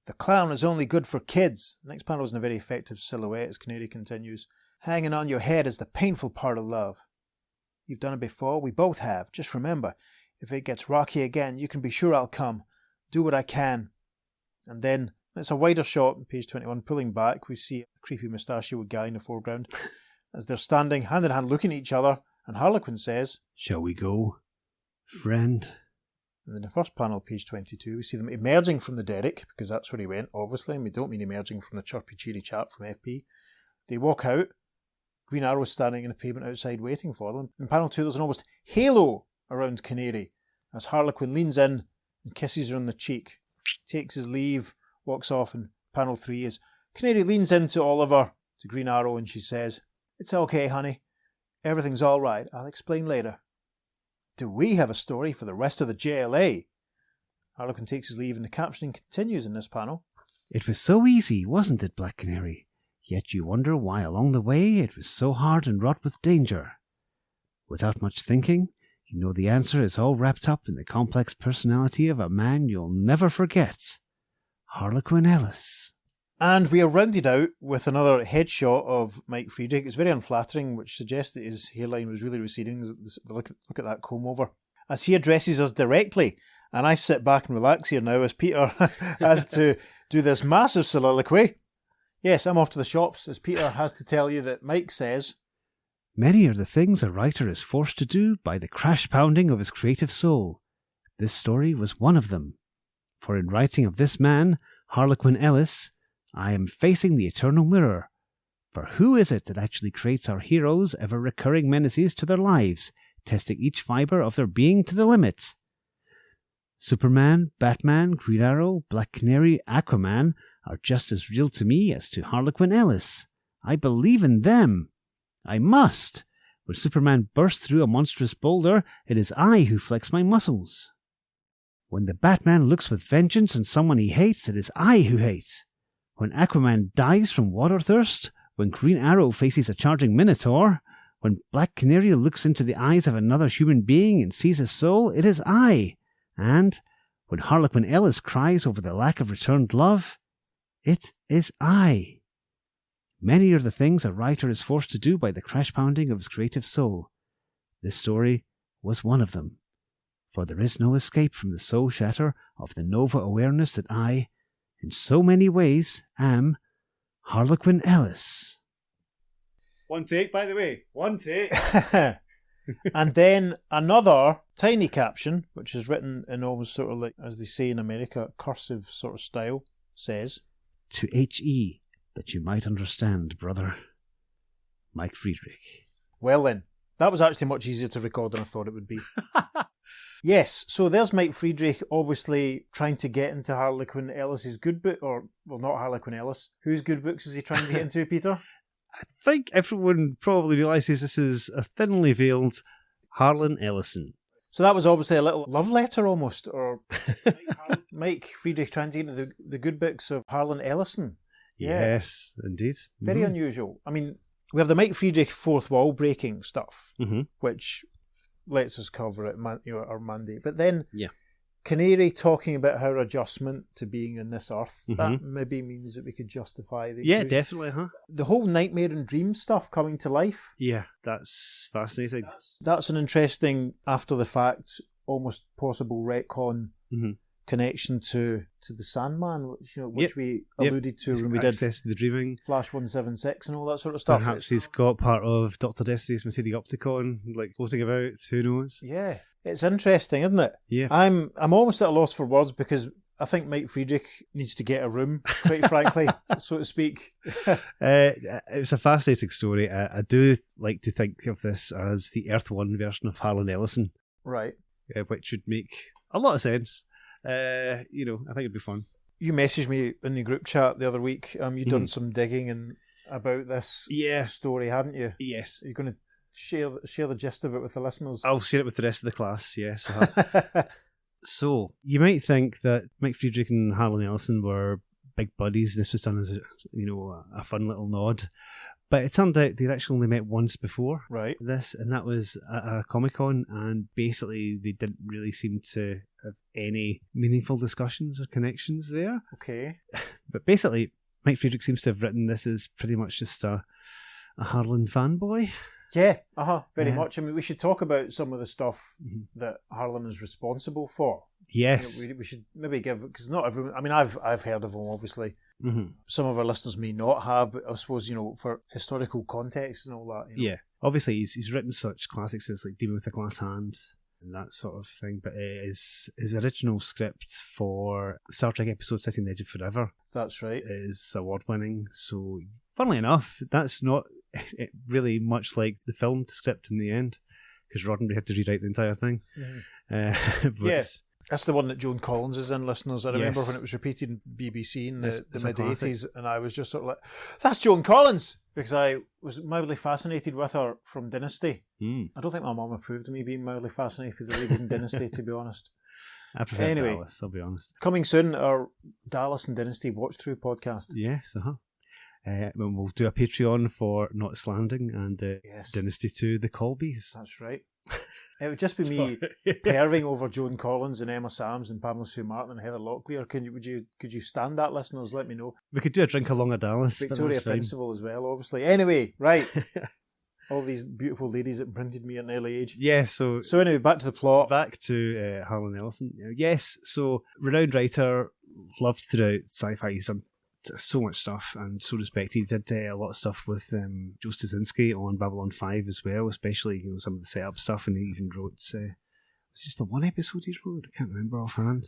The clown is only good for kids." The next panel is in a very effective silhouette as Canary continues. "Hanging on your head is the painful part of love. You've done it before. We both have. Just remember, if it gets rocky again, you can be sure I'll come. Do what I can. And then It's a wider shot on page 21. Pulling back, we see a creepy mustachioed guy in the foreground as they're standing hand in hand looking at each other, and Harlequin says, "Shall we go, friend?" And in the first panel, page 22, we see them emerging from the derrick, because that's where he went, obviously, and we don't mean emerging from the chirpy, cheery chap from FP. They walk out. Green Arrow standing in the pavement outside waiting for them. In panel 2, there's an almost halo around Canary as Harlequin leans in and kisses her on the cheek. Takes his leave, walks off, and panel 3 is Canary leans into Oliver, to Green Arrow, and she says, "It's okay, honey. Everything's all right. I'll explain later." Do we have a story for the rest of the JLA? Harlequin takes his leave and the captioning continues in this panel. "It was so easy, wasn't it, Black Canary? Yet you wonder why along the way it was so hard and wrought with danger. Without much thinking, you know the answer is all wrapped up in the complex personality of a man you'll never forget. Harlequin Ellison." And we are rounded out with another headshot of Mike Friedrich. It's very unflattering, which suggests that his hairline was really receding. Look at that comb over. As he addresses us directly, and I sit back and relax here now as Peter has to do this massive soliloquy. Yes, I'm off to the shops, as Peter has to tell you that Mike says, "Many are the things a writer is forced to do by the crash-pounding of his creative soul. This story was one of them. For in writing of this man, Harlequin Ellison, I am facing the eternal mirror. For who is it that actually creates our heroes ever-recurring menaces to their lives, testing each fibre of their being to the limit? Superman, Batman, Green Arrow, Black Canary, Aquaman are just as real to me as to Harlequin Ellison. I believe in them. I must. When Superman bursts through a monstrous boulder, it is I who flex my muscles. When the Batman looks with vengeance on someone he hates, it is I who hate. When Aquaman dies from water thirst, when Green Arrow faces a charging Minotaur, when Black Canary looks into the eyes of another human being and sees his soul, it is I. And when Harlequin Ellison cries over the lack of returned love, it is I. Many are the things a writer is forced to do by the crash-pounding of his creative soul. This story was one of them. For there is no escape from the soul shatter of the nova awareness that I, in so many ways, am Harlequin Ellison." One take, by the way. One take. And then another tiny caption, which is written in almost sort of like, as they say in America, cursive sort of style, says, "To H.E., that you might understand, brother. Mike Friedrich." Well then, that was actually much easier to record than I thought it would be. Yes, so there's Mike Friedrich obviously trying to get into Harlequin Ellis's good book, or, well, not Harlequin Ellis. Whose good books is he trying to get into, Peter? I think everyone probably realises this is a thinly veiled Harlan Ellison. So that was obviously a little love letter almost, or Mike Friedrich trying to get into the good books of Harlan Ellison. Yeah. Yes, indeed. Very unusual. I mean, we have the Mike Friedrich fourth wall breaking stuff, which lets us cover it, our Monday. But then Canary talking about her adjustment to being on this earth, that maybe means that we could justify the... Yeah, definitely, The whole nightmare and dream stuff coming to life. Yeah, that's fascinating. That's an interesting, after the fact, almost possible retcon connection to the Sandman, which we alluded to when we did Access to the Dreaming, Flash 176 and all that sort of stuff. Perhaps he's got part of Dr. Destiny's Materia Opticon, like floating about. Who knows? Yeah, it's interesting, isn't it? Yeah, I'm almost at a loss for words because I think Mike Friedrich needs to get a room, quite frankly, so to speak. It's a fascinating story. I do like to think of this as the Earth One version of Harlan Ellison, right? Which would make a lot of sense. I think it'd be fun. You messaged me in the group chat the other week. You'd done some digging about this story, hadn't you? Yes. Are you going to share the gist of it with the listeners? I'll share it with the rest of the class, yes. So, you might think that Mike Friedrich and Harlan Ellison were big buddies. This was done as a fun little nod. But it turned out they'd actually only met once before this, and that was at a Comic-Con, and basically they didn't really seem to have any meaningful discussions or connections there. Okay. But basically, Mike Friedrich seems to have written this as pretty much just a Harlan fanboy. Yeah, very Yeah. much. I mean, we should talk about some of the stuff that Harlan is responsible for. Yes. We should maybe give, because not everyone, I mean, I've heard of him, obviously. Mm-hmm. Some of our listeners may not have, but I suppose, for historical context and all that. Yeah. Obviously, he's written such classics as like Demon with a Glass Hand and that sort of thing, but his original script for Star Trek episode City on the Edge of Forever That's right. is award-winning. So, funnily enough, that's not really much like the film script in the end, because Roddenberry had to rewrite the entire thing. But Yeah. That's the one that Joan Collins is in, listeners. I remember Yes. when it was repeated in BBC in the It's a mid-80s, and I was just sort of like, that's Joan Collins! Because I was mildly fascinated with her from Dynasty. I don't think my mum approved of me being mildly fascinated with the ladies in Dynasty, to be honest. I prefer Anyway. Dallas, I'll be honest. Coming soon, our Dallas and Dynasty watch-through podcast. Yes, we'll do a Patreon for Not Landing and Yes. Dynasty 2, The Colbys. That's right. It would just be me perving over Joan Collins and Emma Sams and Pamela Sue Martin and Heather Locklear. Could you stand that, listeners? Let me know. We could do a drink along a Dallas. but Victoria that's fine. Principal as well, obviously. Anyway, right. All these beautiful ladies that imprinted me at an early age. Yeah, so Anyway, back to the plot. back to Harlan Ellison. Yes, so renowned writer, loved throughout sci-fi. He's done so much stuff and so respected. He did a lot of stuff with Joe Stasinski on Babylon 5 as well, especially some of the setup stuff, and he even wrote, was it just the one episode he wrote? I can't remember offhand.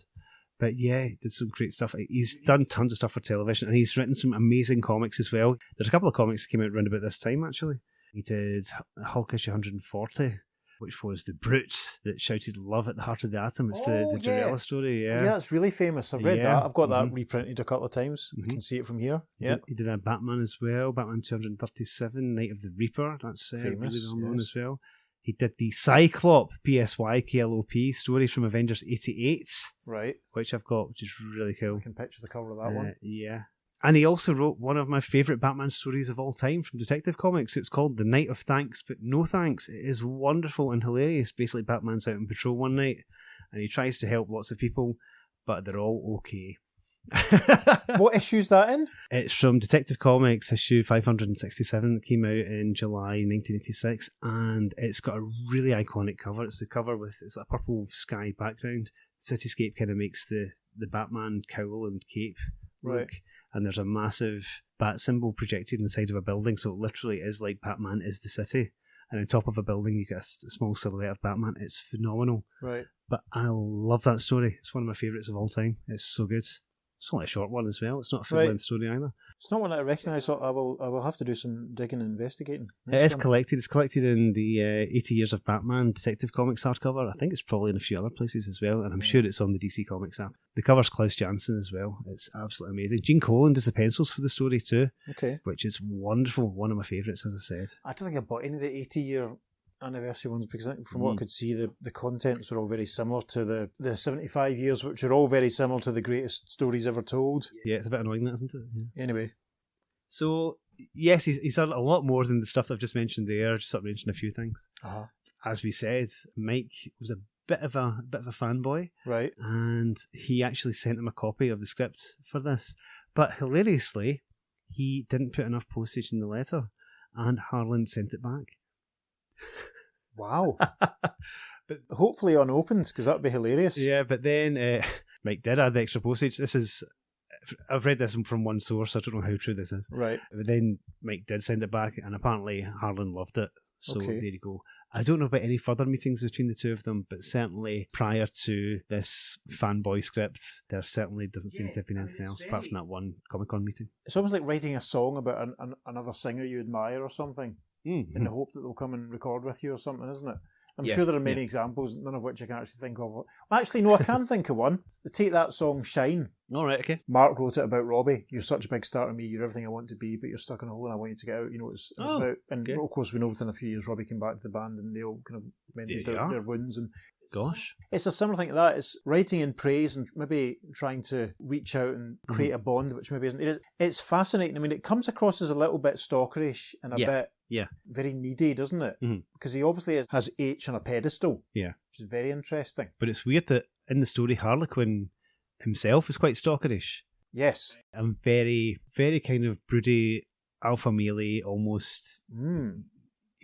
But yeah, he did some great stuff. He's done tons of stuff for television, and he's written some amazing comics as well. There's a couple of comics that came out around about this time, actually. He did Hulk issue 140, which was the brute that shouted love at the heart of the atom. It's the yeah. Jarella story, Yeah, that's really famous. I've read Yeah. that. I've got that reprinted a couple of times. You Mhm. can see it from here. He Yeah. did- He did a Batman as well, Batman 237, Night of the Reaper. That's Famous, really well known yes. as well. He did the Cyclop PSY KLOP story from Avengers 88, Right. which I've got, which is really cool. I can picture the cover of that one. Yeah. And he also wrote one of my favourite Batman stories of all time from Detective Comics. It's called The Night of Thanks But No Thanks. It is wonderful and hilarious. Basically, Batman's out on patrol one night and he tries to help lots of people, but they're all okay. What issue's that in? It's from Detective Comics issue 567 that came out in July 1986, and it's got a really iconic cover. It's the cover with it's a purple sky background. The cityscape kind of makes the Batman cowl and cape look, Right. and there's a massive bat symbol projected inside of a building, so it literally is like Batman is the city. And on top of a building, you get a small silhouette of Batman. It's phenomenal. Right. But I love that story. It's one of my favourites of all time. It's so good. It's only a short one as well. It's not a full-length story either. It's not one that I recognise, so I will have to do some digging and investigating. It is collected. It's collected in the 80 Years of Batman Detective Comics hardcover. I think it's probably in a few other places as well, and I'm sure it's on the DC Comics app. The cover's Klaus Janson as well. It's absolutely amazing. Gene Colan does the pencils for the story too, Okay. which is wonderful. One of my favourites, as I said. I don't think I bought any of the 80-year anniversary ones because I think from what I could see, the contents are all very similar to the 75 years, which are all very similar to the greatest stories ever told. Yeah, it's a bit annoying, that, isn't it? Yeah. Anyway. So, yes, he's done a lot more than the stuff I've just mentioned there. Just sort of mentioned a few things. Uh-huh. As we said, Mike was a bit of a fanboy, Right. and he actually sent him a copy of the script for this. But hilariously, he didn't put enough postage in the letter, and Harlan sent it back. Wow. But hopefully unopened, because that would be hilarious. Yeah, but then Mike did add the extra postage. I've read this from one source. I don't know how true this is. Right. But then Mike did send it back, and apparently Harlan loved it. So Okay. there you go. I don't know about any further meetings between the two of them, but certainly prior to this fanboy script, there certainly doesn't seem to have been anything else apart from that one Comic-Con meeting. It's almost like writing a song about another singer you admire or something, in the hope that they'll come and record with you or something, isn't it? I'm Yeah, sure there are many examples, none of which I can actually think of. Well, actually, no, I can think of one. They take that song Shine. All right, okay. Mark wrote it about Robbie. You're such a big star to me. You're everything I want to be, but you're stuck in a hole and I want you to get out. You know, it's about. And okay. of course, we know within a few years, Robbie came back to the band and they all kind of mended There you are. their wounds. And Gosh. it's a similar thing to that. It's writing in praise and maybe trying to reach out and create a bond, which maybe isn't. It's fascinating. I mean, it comes across as a little bit stalkerish and a bit very needy, doesn't it? Because he obviously has H on a pedestal. Yeah. Which is very interesting. But it's weird that in the story, Harlequin himself is quite stalkerish. Yes. And very, very kind of broody, alpha male, almost.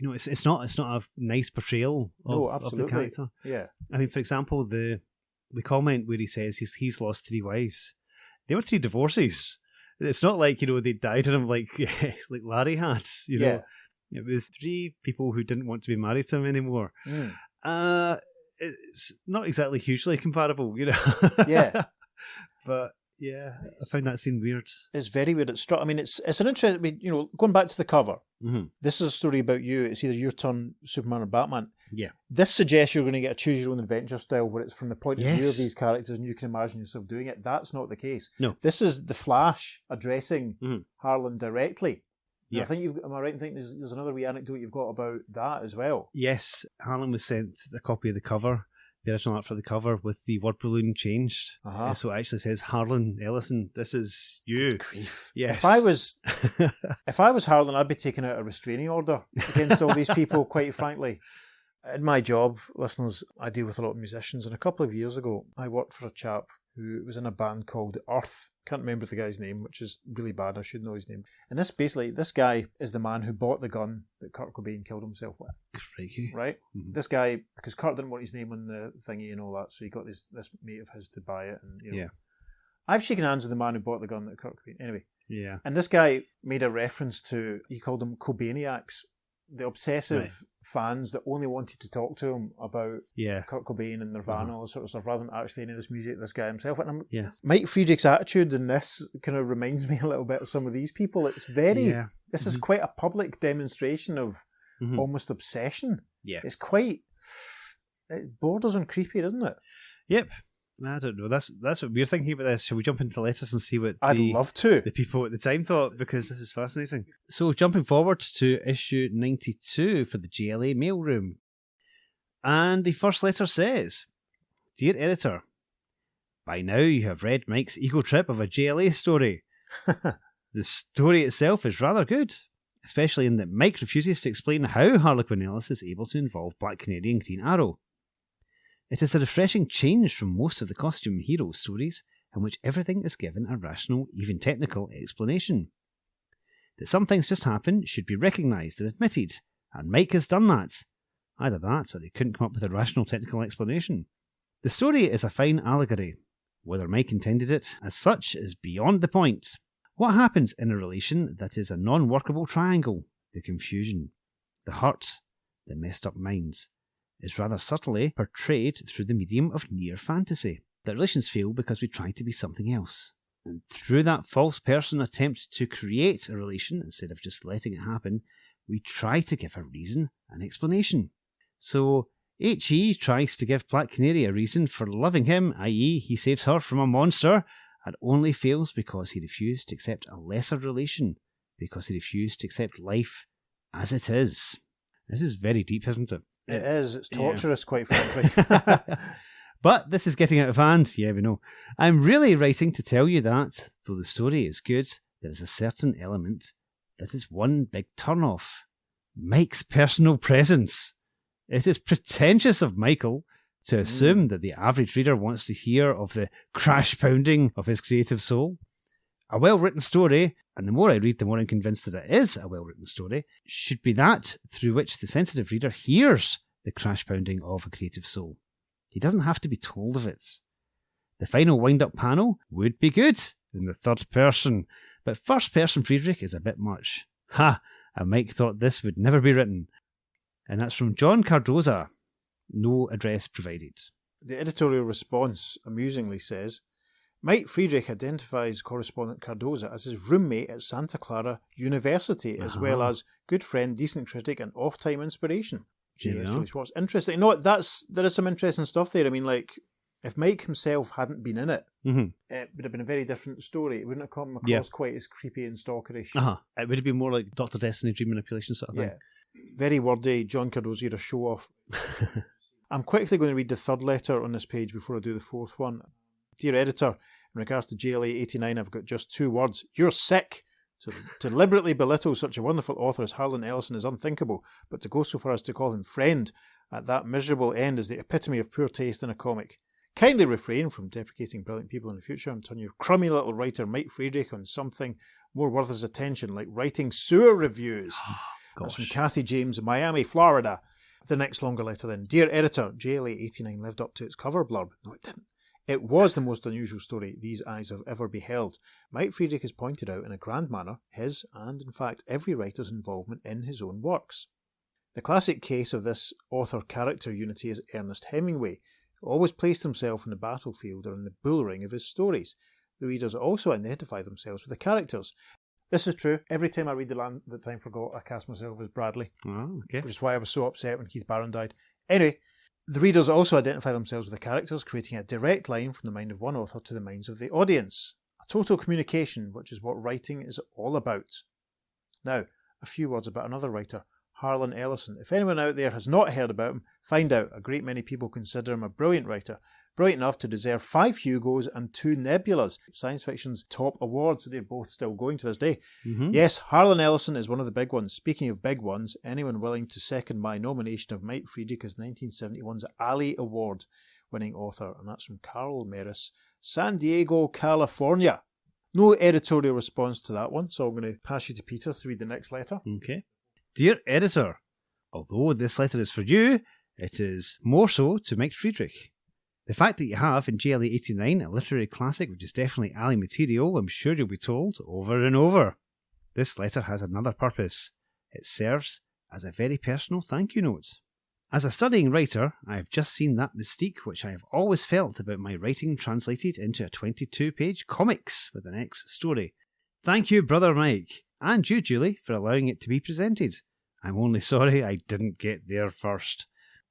it's not a nice portrayal of the character. Yeah. I mean, for example, the comment where he says he's lost 3 wives. They were 3 divorces. It's not like, they died in him like Larry had, Yeah. It was 3 people who didn't want to be married to him anymore. It's not exactly hugely comparable, Yeah. But yeah, I found that scene weird. It's very weird. It's an interesting, going back to the cover. Mm-hmm. This is a story about you. It's either your turn, Superman or Batman. Yeah. This suggests you're going to get a choose your own adventure style where it's from the point of view of Yes. these characters and you can imagine yourself doing it. That's not the case. No. This is the Flash addressing Mhm. Harlan directly. Yeah. I think am I right in thinking there's another wee anecdote you've got about that as well? Yes, Harlan was sent a copy of the cover, the original art for the cover, with the word balloon changed. Uh-huh. So it actually says, Harlan Ellison, this is you. Grief. Yes. If I was Harlan, I'd be taking out a restraining order against all these people, quite frankly. In my job, listeners, I deal with a lot of musicians, and a couple of years ago, I worked for a chap who was in a band called Earth. Can't remember the guy's name, which is really bad. I should know his name. And this guy is the man who bought the gun that Kurt Cobain killed himself with. Crikey. Right? Mhm. This guy, because Kurt didn't want his name on the thingy and all that, so he got this mate of his to buy it. And Yeah. I've shaken hands with the man who bought the gun that Kurt Cobain. Anyway. Yeah. And this guy made a reference to, he called them Cobainiacs, the obsessive fans that only wanted to talk to him about Yeah. Kurt Cobain and Nirvana and all this sort of stuff, rather than actually any of this music, this guy himself. And Yes. Mike Friedrich's attitude in this kind of reminds me a little bit of some of these people. It's very, this is quite a public demonstration of almost obsession. Yeah. It's quite, it borders on creepy, isn't it? Yep. I don't know. That's what we're thinking about this. Shall we jump into the letters and see what I'd love to. the people at the time thought, because this is fascinating. So jumping forward to issue 92 for the GLA mailroom. And the first letter says, Dear Editor, by now you have read Mike's ego trip of a GLA story. The story itself is rather good, especially in that Mike refuses to explain how Harlequin Ellison is able to involve Black Canary and Green Arrow. It is a refreshing change from most of the costume hero stories, in which everything is given a rational, even technical explanation. That some things just happen should be recognised and admitted, and Mike has done that. Either that, or he couldn't come up with a rational technical explanation. The story is a fine allegory. Whether Mike intended it as such is beyond the point. What happens in a relation that is a non-workable triangle, the confusion, the hurt, the messed up minds, is rather subtly portrayed through the medium of near fantasy. That relations fail because we try to be something else. And through that false person attempt to create a relation instead of just letting it happen, we try to give a reason, an explanation. So, H.E. tries to give Black Canary a reason for loving him, i.e. he saves her from a monster, and only fails because he refused to accept a lesser relation, because he refused to accept life as it is. This is very deep, isn't it? It is. It's torturous, quite frankly. But this is getting out of hand. Yeah, we know. I'm really writing to tell you that, though the story is good, there is a certain element that is one big turn-off. Mike's personal presence. It is pretentious of Michael to assume that the average reader wants to hear of the crash pounding of his creative soul. A well-written story, and the more I read, the more I'm convinced that it is a well-written story, should be that through which the sensitive reader hears the crash pounding of a creative soul. He doesn't have to be told of it. The final wind-up panel would be good in the third person, but first-person Friedrich is a bit much. Ha! And Mike thought this would never be written. And that's from John Cardoza. No address provided. The editorial response amusingly says, Mike Friedrich identifies correspondent Cardoza as his roommate at Santa Clara University, as well as good friend, decent critic, and off-time inspiration. Julie Schwartz. Interesting. No, there is some interesting stuff there. I mean, like, if Mike himself hadn't been in it, it would have been a very different story. It wouldn't have come across quite as creepy and stalkerish. It would have been more like Dr. Destiny dream manipulation sort of thing. Very wordy. John Cardoza, you're a show-off. I'm quickly going to read the third letter on this page before I do the fourth one. Dear editor, in regards to GLA 89, I've got just 2 words. You're sick. To deliberately belittle such a wonderful author as Harlan Ellison is unthinkable, but to go so far as to call him friend at that miserable end is the epitome of poor taste in a comic. Kindly refrain from deprecating brilliant people in the future and turn your crummy little writer Mike Friedrich on something more worth his attention, like writing sewer reviews. That's from Gosh. Kathy James in Miami, Florida. The next longer letter then. Dear editor, JLA89 lived up to its cover blurb. No, it didn't. It was the most unusual story these eyes have ever beheld. Mike Friedrich has pointed out in a grand manner his, and in fact every writer's involvement in his own works. The classic case of this author-character unity is Ernest Hemingway, who always placed himself in the battlefield or in the bull ring of his stories. The readers also identify themselves with the characters. This is true. Every time I read The Land That Time Forgot, I cast myself as Bradley, Oh, okay. which is why I was so upset when Keith Barron died. Anyway, the readers also identify themselves with the characters, creating a direct line from the mind of one author to the minds of the audience. A total communication, which is what writing is all about. Now, a few words about another writer, Harlan Ellison. If anyone out there has not heard about him, find out. A great many people consider him a brilliant writer. Brilliant enough to deserve 5 Hugos and 2 Nebulas, science fiction's top awards. They're both still going to this day. Mm-hmm. Yes, Harlan Ellison is one of the big ones. Speaking of big ones, anyone willing to second my nomination of Mike Friedrich as 1971's Ali Award winning author, and that's from Carl Maris, San Diego, California. No editorial response to that one, so I'm going to pass you to Peter to read the next letter. Okay. Dear editor, although this letter is for you, it is more so to Mike Friedrich. The fact that you have in JLA 89 a literary classic which is definitely Ali material, I'm sure you'll be told over and over. This letter has another purpose. It serves as a very personal thank you note. As a studying writer, I have just seen that mystique which I have always felt about my writing translated into a 22-page comics with an X story. Thank you, Brother Mike, and you, Julie, for allowing it to be presented. I'm only sorry I didn't get there first.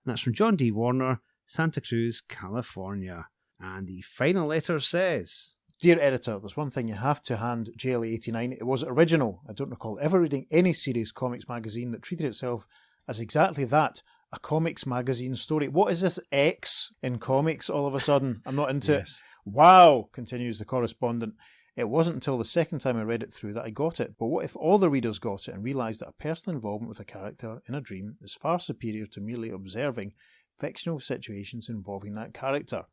And that's from John D. Warner, Santa Cruz, California. And the final letter says, Dear editor, there's one thing you have to hand JLA89. It was original. I don't recall ever reading any serious comics magazine that treated itself as exactly that, a comics magazine story. What is this X in comics all of a sudden? I'm not into it. Wow, continues the correspondent. It wasn't until the second time I read it through that I got it. But what if all the readers got it and realised that a personal involvement with a character in a dream is far superior to merely observing fictional situations involving that character?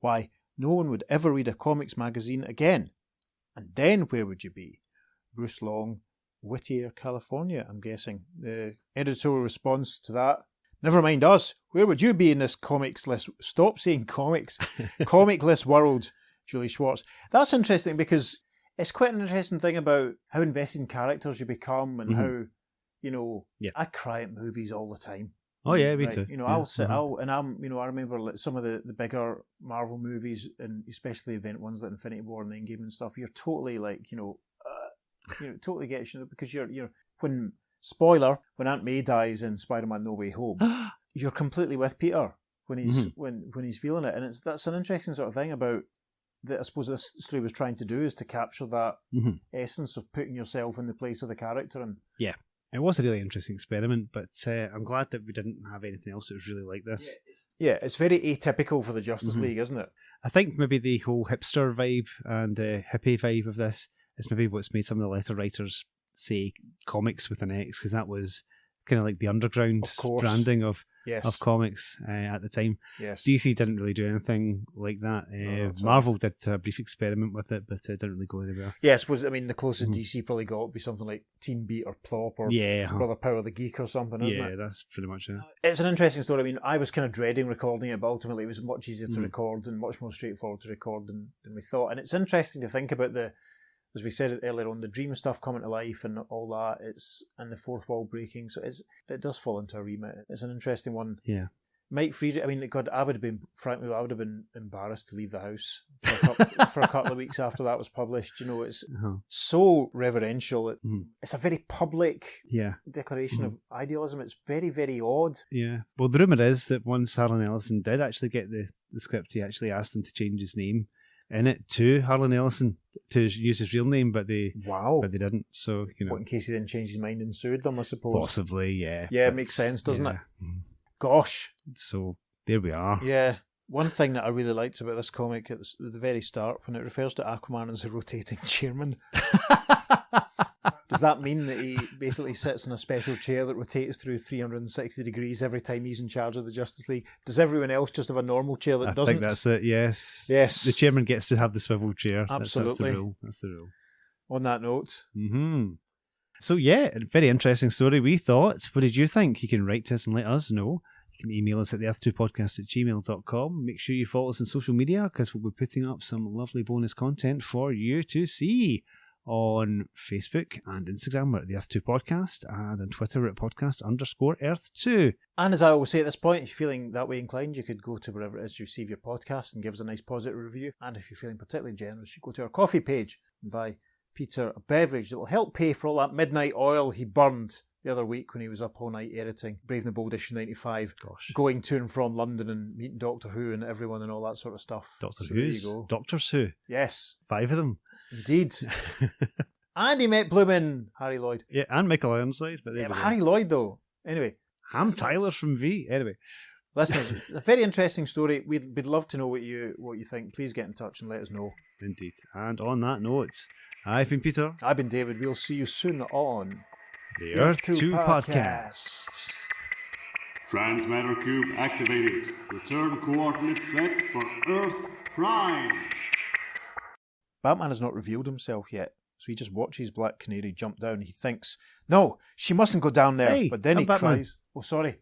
Why, no one would ever read a comics magazine again. And then where would you be? Bruce Long, Whittier, California, I'm guessing. The editorial response to that, never mind us. Where would you be in this comics-less... Stop saying comics. Comic-less world, Julie Schwartz. That's interesting because it's quite an interesting thing about how invested in characters you become and how, you know, I cry at movies all the time. oh yeah, me Right, too. you know, Yeah. I'll sit, I remember like some of the bigger Marvel movies, and especially event ones like Infinity War and Endgame and stuff. You're totally like, totally get you, because you're when spoiler when Aunt May dies in Spider-Man No Way Home, you're completely with Peter when he's when he's feeling it, and that's an interesting sort of thing about that. I suppose this story was trying to do is to capture that essence of putting yourself in the place of the character. And Yeah. It was a really interesting experiment, but I'm glad that we didn't have anything else that was really like this. yeah, it's very atypical for the Justice League, isn't it? I think maybe the whole hipster vibe and hippie vibe of this is maybe what's made some of the letter writers say comics with an X, because that was kind of like the underground Of course. branding of Yes. comics at the time. Yes. DC didn't really do anything like that. that's Marvel did a brief experiment with it, but it didn't really go anywhere. Yeah, I suppose, the closest DC probably got would be something like Teen Beat or Plop or Yeah, Brother Power the Geek or something, isn't yeah, it? that's pretty much it. It's an interesting story. I was kind of dreading recording it, but ultimately it was much easier to record and much more straightforward to record than we thought. And it's interesting to think about as we said earlier on, the dream stuff coming to life and all that. And the fourth wall breaking. So it does fall into a remit. It's an interesting one. Yeah. Mike Friedrich, God, I would have been embarrassed to leave the house for a couple of weeks after that was published. It's so reverential. It's a very public declaration of idealism. It's very, very odd. Yeah. Well, the rumour is that once Harlan Ellison did actually get the script, he actually asked him to change his name in it to Harlan Ellison to use his real name, but they didn't. So, What, in case he didn't change his mind and sued them, I suppose? Possibly, yeah. Yeah, it makes sense, doesn't it? Gosh. So there we are. Yeah. One thing that I really liked about this comic at the very start, when it refers to Aquaman as a rotating chairman, does that mean that he basically sits in a special chair that rotates through 360 degrees every time he's in charge of the Justice League? Does everyone else just have a normal chair that doesn't? I think that's it, yes. Yes. The chairman gets to have the swivel chair. Absolutely. That's the rule. On that note. So yeah, a very interesting story, we thought. What did you think? You can write to us and let us know. You can email us at theearth2podcast@gmail.com. Make sure you follow us on social media because we'll be putting up some lovely bonus content for you to see. On Facebook and Instagram, we're at the Earth2 Podcast, and on Twitter, we're at podcast_Earth2. And as I always say at this point, if you're feeling that way inclined, you could go to wherever it is you receive your podcast and give us a nice positive review. And if you're feeling particularly generous, you go to our coffee page and buy Peter a beverage that will help pay for all that midnight oil he burned the other week when he was up all night editing Brave and the Bold issue 95. Gosh. Going to and from London and meeting Doctor Who and everyone and all that sort of stuff. Doctor So Who's? there you go. Doctors Who? Yes, 5 of them. indeed. And he met bloomin' Harry Lloyd. Yeah, and Michael Ironside. But there Yeah, we but go. Harry Lloyd, though. Anyway, Ham Tyler from V. Anyway. listeners, a very interesting story. We'd love to know what you think. Please get in touch and let us know. Indeed. And on that note, I've been Peter. I've been David. We'll see you soon on The Earth Earth 2 Podcast. Transmatter cube activated. Return coordinates set for Earth Prime. Batman has not revealed himself yet, so he just watches Black Canary jump down. He thinks, no, she mustn't go down there. Hey, but then I'm he Batman. cries, oh, sorry.